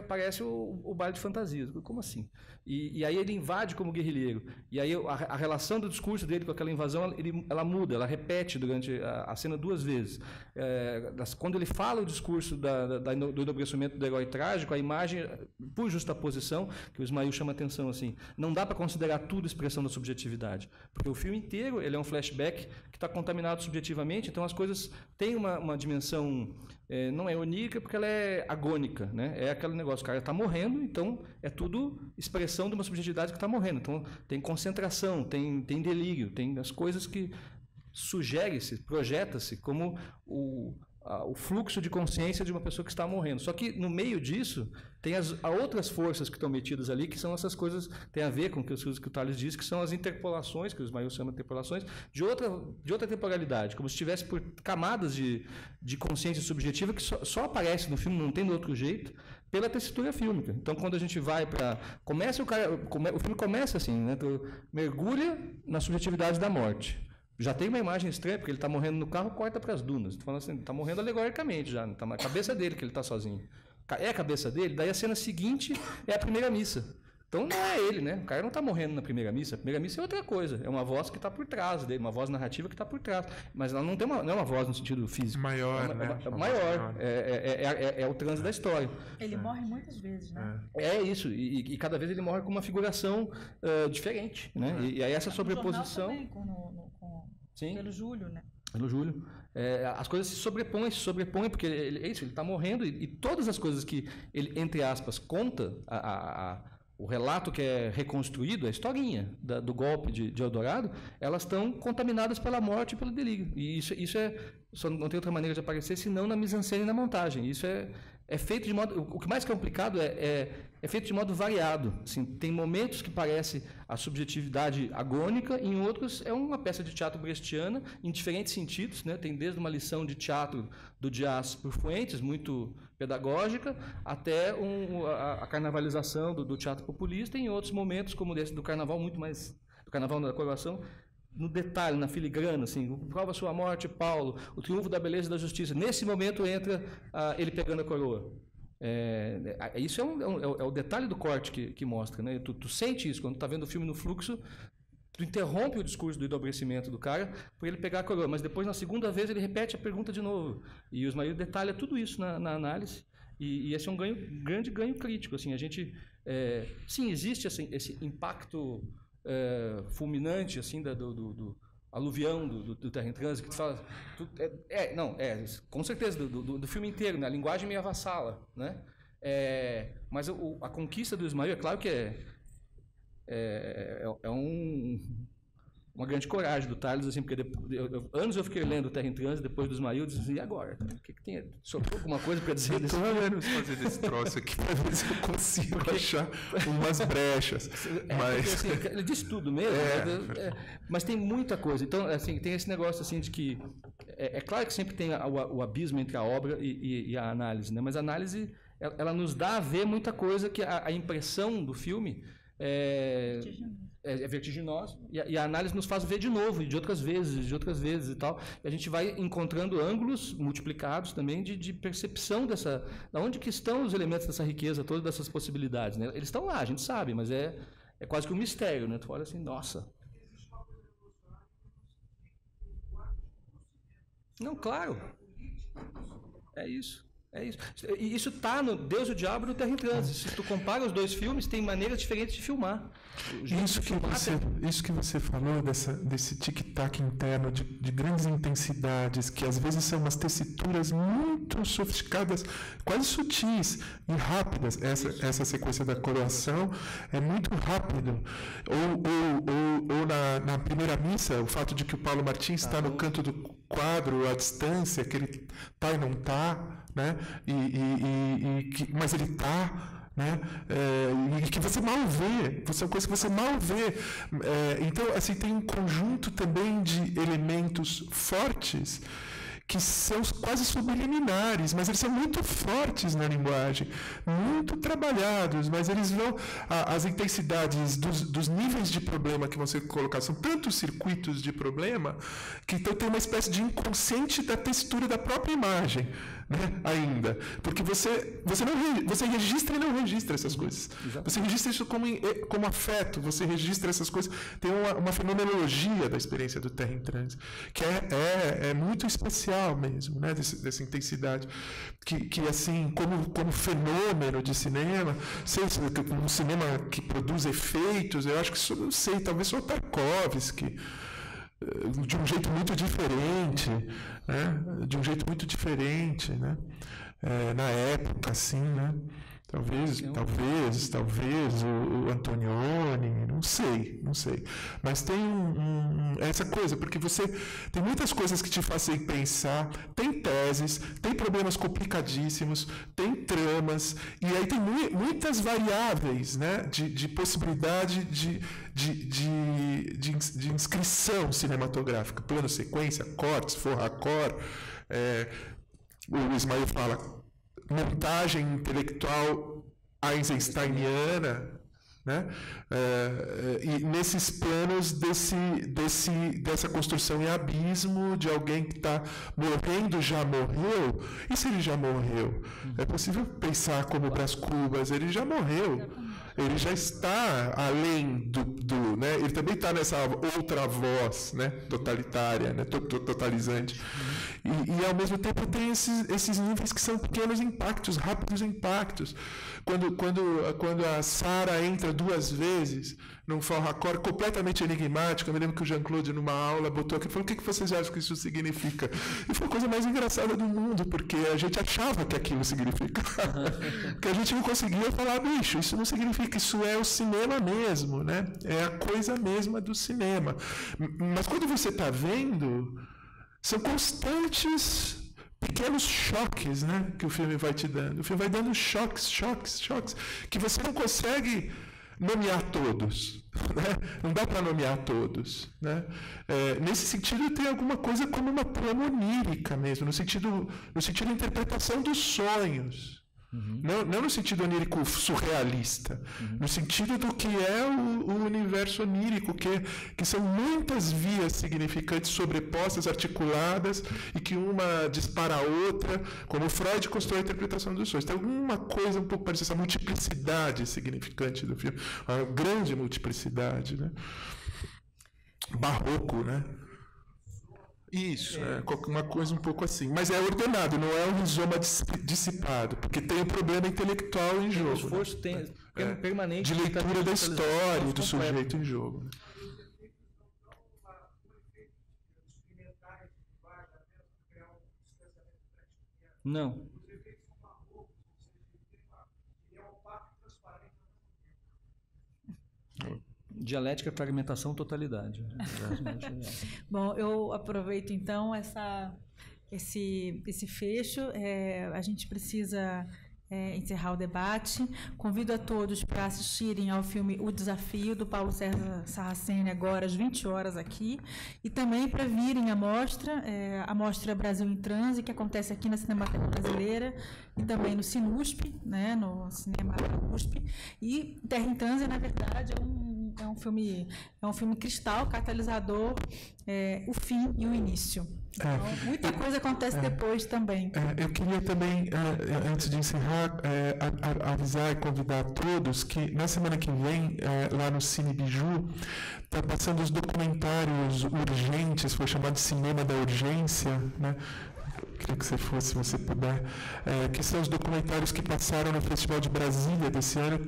parece o baile de fantasias. Como assim? E aí ele invade como guerrilheiro. E aí a relação do discurso dele com aquela invasão, ela muda, ela repete durante a cena 2 vezes. Quando ele fala o discurso do enobrecimento do herói trágico, a imagem, por justaposição, que o Ismail chama atenção, assim, não dá para considerar tudo expressão da subjetividade, porque o filme inteiro ele é um flashback que está contaminado subjetivamente, então as coisas têm uma dimensão, não é onírica, porque ela é agônica, né? É aquele negócio, o cara está morrendo, então é tudo expressão de uma subjetividade que está morrendo. Então tem concentração, tem delírio, tem as coisas que sugere-se, projeta-se como o fluxo de consciência de uma pessoa que está morrendo. Só que no meio disso tem outras forças que estão metidas ali, que são essas coisas, tem a ver com o que o Tales disse, que são as interpolações, que o Ismail chama de interpolações, de outra temporalidade, como se estivesse por camadas de consciência subjetiva que só aparece no filme, não tem de outro jeito, pela tessitura fílmica. Então, quando a gente vai para... O filme começa assim, né? Tu mergulha na subjetividade da morte. Já tem uma imagem estranha, porque ele está morrendo no carro, corta para as dunas. Falando assim, está morrendo alegoricamente já, está na cabeça dele que ele está sozinho. É a cabeça dele, daí a cena seguinte é a primeira missa. Então não é ele, né? O cara não está morrendo na primeira missa. A primeira missa é outra coisa. É uma voz que está por trás dele, uma voz narrativa que está por trás. Mas ela não é uma voz no sentido físico. Maior, né? Maior. É o trânsito da história. Ele morre muitas vezes, né? É isso. E cada vez ele morre com uma figuração diferente, né? E aí essa sobreposição... Também, Sim. Pelo Júlio, né? Pelo Júlio. As coisas se sobrepõem, porque ele está morrendo e todas as coisas que ele, entre aspas, conta, o relato que é reconstruído, a historinha do golpe de Eldorado, elas estão contaminadas pela morte e pelo delírio. E isso só não tem outra maneira de aparecer senão na mise-en-scène e na montagem. Isso é feito de modo... O que mais complicado é feito de modo variado. Assim, tem momentos que parece a subjetividade agônica, em outros é uma peça de teatro brechtiana, em diferentes sentidos, né? Tem desde uma lição de teatro do Dias por Fuentes, muito pedagógica, até a carnavalização do teatro populista, e em outros momentos, como esse do carnaval, muito mais... do carnaval da coroação, no detalhe, na filigrana, assim, prova sua morte, Paulo, o triunfo da beleza e da justiça. Nesse momento entra ele pegando a coroa. Isso é o detalhe do corte que mostra, né? Tu sente isso, quando tu está vendo o filme no fluxo, tu interrompe o discurso do enobrecimento do cara para ele pegar a coroa, mas depois, na segunda vez, ele repete a pergunta de novo. E o Ismail detalha tudo isso na análise, e esse é um grande ganho crítico. Assim, a gente, sim, existe esse impacto fulminante assim do aluvião do Terra em Trânsito, que tu fala, com certeza do filme inteiro, né? A linguagem me avassala, né? Mas a conquista do Ismail, é claro que uma grande coragem do Tales, assim, porque anos eu fiquei lendo Terra em Trânsito, depois do Ismail, eu disse, e agora? O que tem? Sobrou alguma coisa para dizer desse filme? Eu estou fazer desse troço aqui para ver se eu consigo achar umas brechas. Mas... assim, ele diz tudo mesmo, mas tem muita coisa. Então, assim, tem esse negócio assim, de que... É claro que sempre tem o abismo entre a obra e a análise, né? Mas a análise, ela nos dá a ver muita coisa que a impressão do filme é vertiginosa, e a análise nos faz ver de novo, e de outras vezes e tal, e a gente vai encontrando ângulos multiplicados também de percepção da onde que estão os elementos dessa riqueza toda, dessas possibilidades, né? Eles estão lá, a gente sabe, mas é quase que um mistério, né? Tu olha assim, nossa. Não, claro. É isso. E isso está no Deus e o Diabo e no Terra em Trânsito. Se tu compara os dois filmes, tem maneiras diferentes de filmar. Isso que você falou, desse tic-tac interno de grandes intensidades, que às vezes são umas tessituras muito sofisticadas, quase sutis e rápidas. Essa sequência da coroação é muito rápido. Ou na primeira missa, o fato de que o Paulo Martins está no canto do quadro, a distância, que ele está e não está, né? Mas ele está, né? E que você mal vê, é uma coisa que você mal vê. Então, assim, tem um conjunto também de elementos fortes que são quase subliminares, mas eles são muito fortes na linguagem, muito trabalhados, mas eles vão... As intensidades dos níveis de problema que vão ser colocados são tantos circuitos de problema que então tem uma espécie de inconsciente da textura da própria imagem, né, ainda. Porque você registra e não registra essas coisas. Exato. Você registra isso como afeto, você registra essas coisas. Tem uma fenomenologia da experiência do Terra em Trânsito, que é muito especial mesmo, né, dessa intensidade. Que assim, como fenômeno de cinema, um cinema que produz efeitos, eu acho que, não sei, talvez só Tarkovsky, de um jeito muito diferente, né? De um jeito muito diferente, né? Na época, assim, né? Talvez o Antonioni, não sei. Mas tem essa coisa, porque você tem muitas coisas que te fazem pensar, tem teses, tem problemas complicadíssimos, tem tramas, e aí tem muitas variáveis, né, de possibilidade de inscrição cinematográfica, plano, sequência, cortes, forracor, o Ismael fala montagem intelectual eisensteiniana, né? E nesses planos dessa construção em abismo de alguém que está morrendo, já morreu. E se ele já morreu? É possível pensar como Brás Cubas, ele já morreu. Ele já está além né? Ele também está nessa outra voz, né? Totalitária, né? Totalizante. E ao mesmo tempo tem esses níveis que são pequenos impactos, rápidos impactos. Quando a Sarah entra 2 vezes num forracor completamente enigmático, eu me lembro que o Jean-Claude, numa aula, botou aqui e falou: o que vocês acham que isso significa? E foi a coisa mais engraçada do mundo, porque a gente achava que aquilo significava. Porque a gente não conseguia falar, bicho, isso não significa, isso é o cinema mesmo, né? É a coisa mesma do cinema. Mas quando você está vendo, são constantes pequenos choques, né, que o filme vai te dando. O filme vai dando choques, que você não consegue nomear todos. Né? Não dá para nomear todos. Né? Nesse sentido, tem alguma coisa como uma trama onírica mesmo, no sentido da interpretação dos sonhos. Não no sentido onírico surrealista, no sentido do que é o universo onírico, que são muitas vias significantes sobrepostas, articuladas, e que uma dispara a outra, como Freud constrói a interpretação dos sonhos. Tem alguma coisa um pouco parecida, essa multiplicidade significante do filme, uma grande multiplicidade, né? Barroco, né? Isso, uma coisa um pouco assim. Mas é ordenado, não é um rizoma dissipado, porque tem um problema intelectual em jogo. O esforço permanente de leitura da história do sujeito em jogo. Não. Dialética, fragmentação, totalidade. Bom, eu aproveito então esse fecho. A gente precisa encerrar o debate. Convido a todos para assistirem ao filme O Desafio, do Paulo César Sarraceni, agora às 20 horas aqui, e também para virem à a Mostra Brasil em Transe, que acontece aqui na Cinemateca Brasileira e também no Sinusp, né, no Cinema USP. E Terra em Transe, na verdade, é um filme cristal, catalisador, o fim e o início. Então, muita coisa acontece depois também. Eu queria também, antes de encerrar, avisar e convidar a todos que na semana que vem, lá no Cine Biju, está passando os documentários urgentes, foi chamado de Cinema da Urgência, né? Queria que você fosse, se você puder, que são os documentários que passaram no Festival de Brasília desse ano,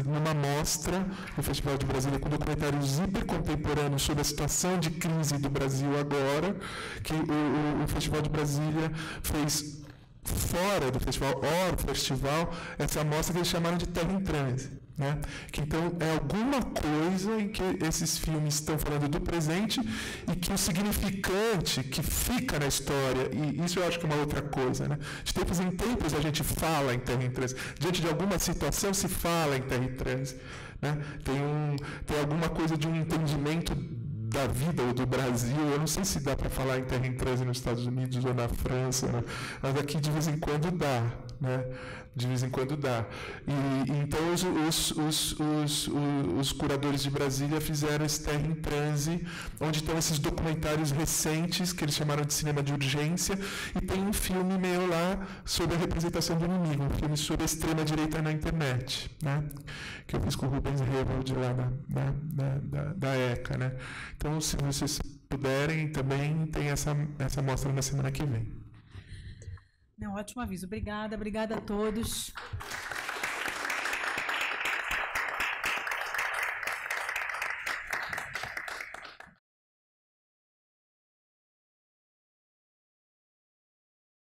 numa mostra no Festival de Brasília, com documentários hipercontemporâneos sobre a situação de crise do Brasil agora, que o Festival de Brasília fez fora do festival, essa mostra que eles chamaram de Terra em Transe. Né? Que então é alguma coisa em que esses filmes estão falando do presente e que o significante que fica na história, e isso eu acho que é uma outra coisa, né? De tempos em tempos a gente fala em Terra em Transe, diante de alguma situação se fala em Terra em Transe, né? Tem alguma coisa de um entendimento da vida ou do Brasil. Eu não sei se dá para falar em terra em transe nos Estados Unidos ou na França, né? Mas aqui de vez em quando dá, né? De vez em quando dá. E então os curadores de Brasília fizeram esse Terra em Transe, onde estão esses documentários recentes que eles chamaram de cinema de urgência, e tem um filme meu lá sobre a representação do inimigo, um filme sobre a extrema direita na internet, né? Que eu fiz com o Rubens Revold lá da ECA, né? Então, se vocês puderem, também tem essa mostra na semana que vem. Não, ótimo aviso. Obrigada a todos.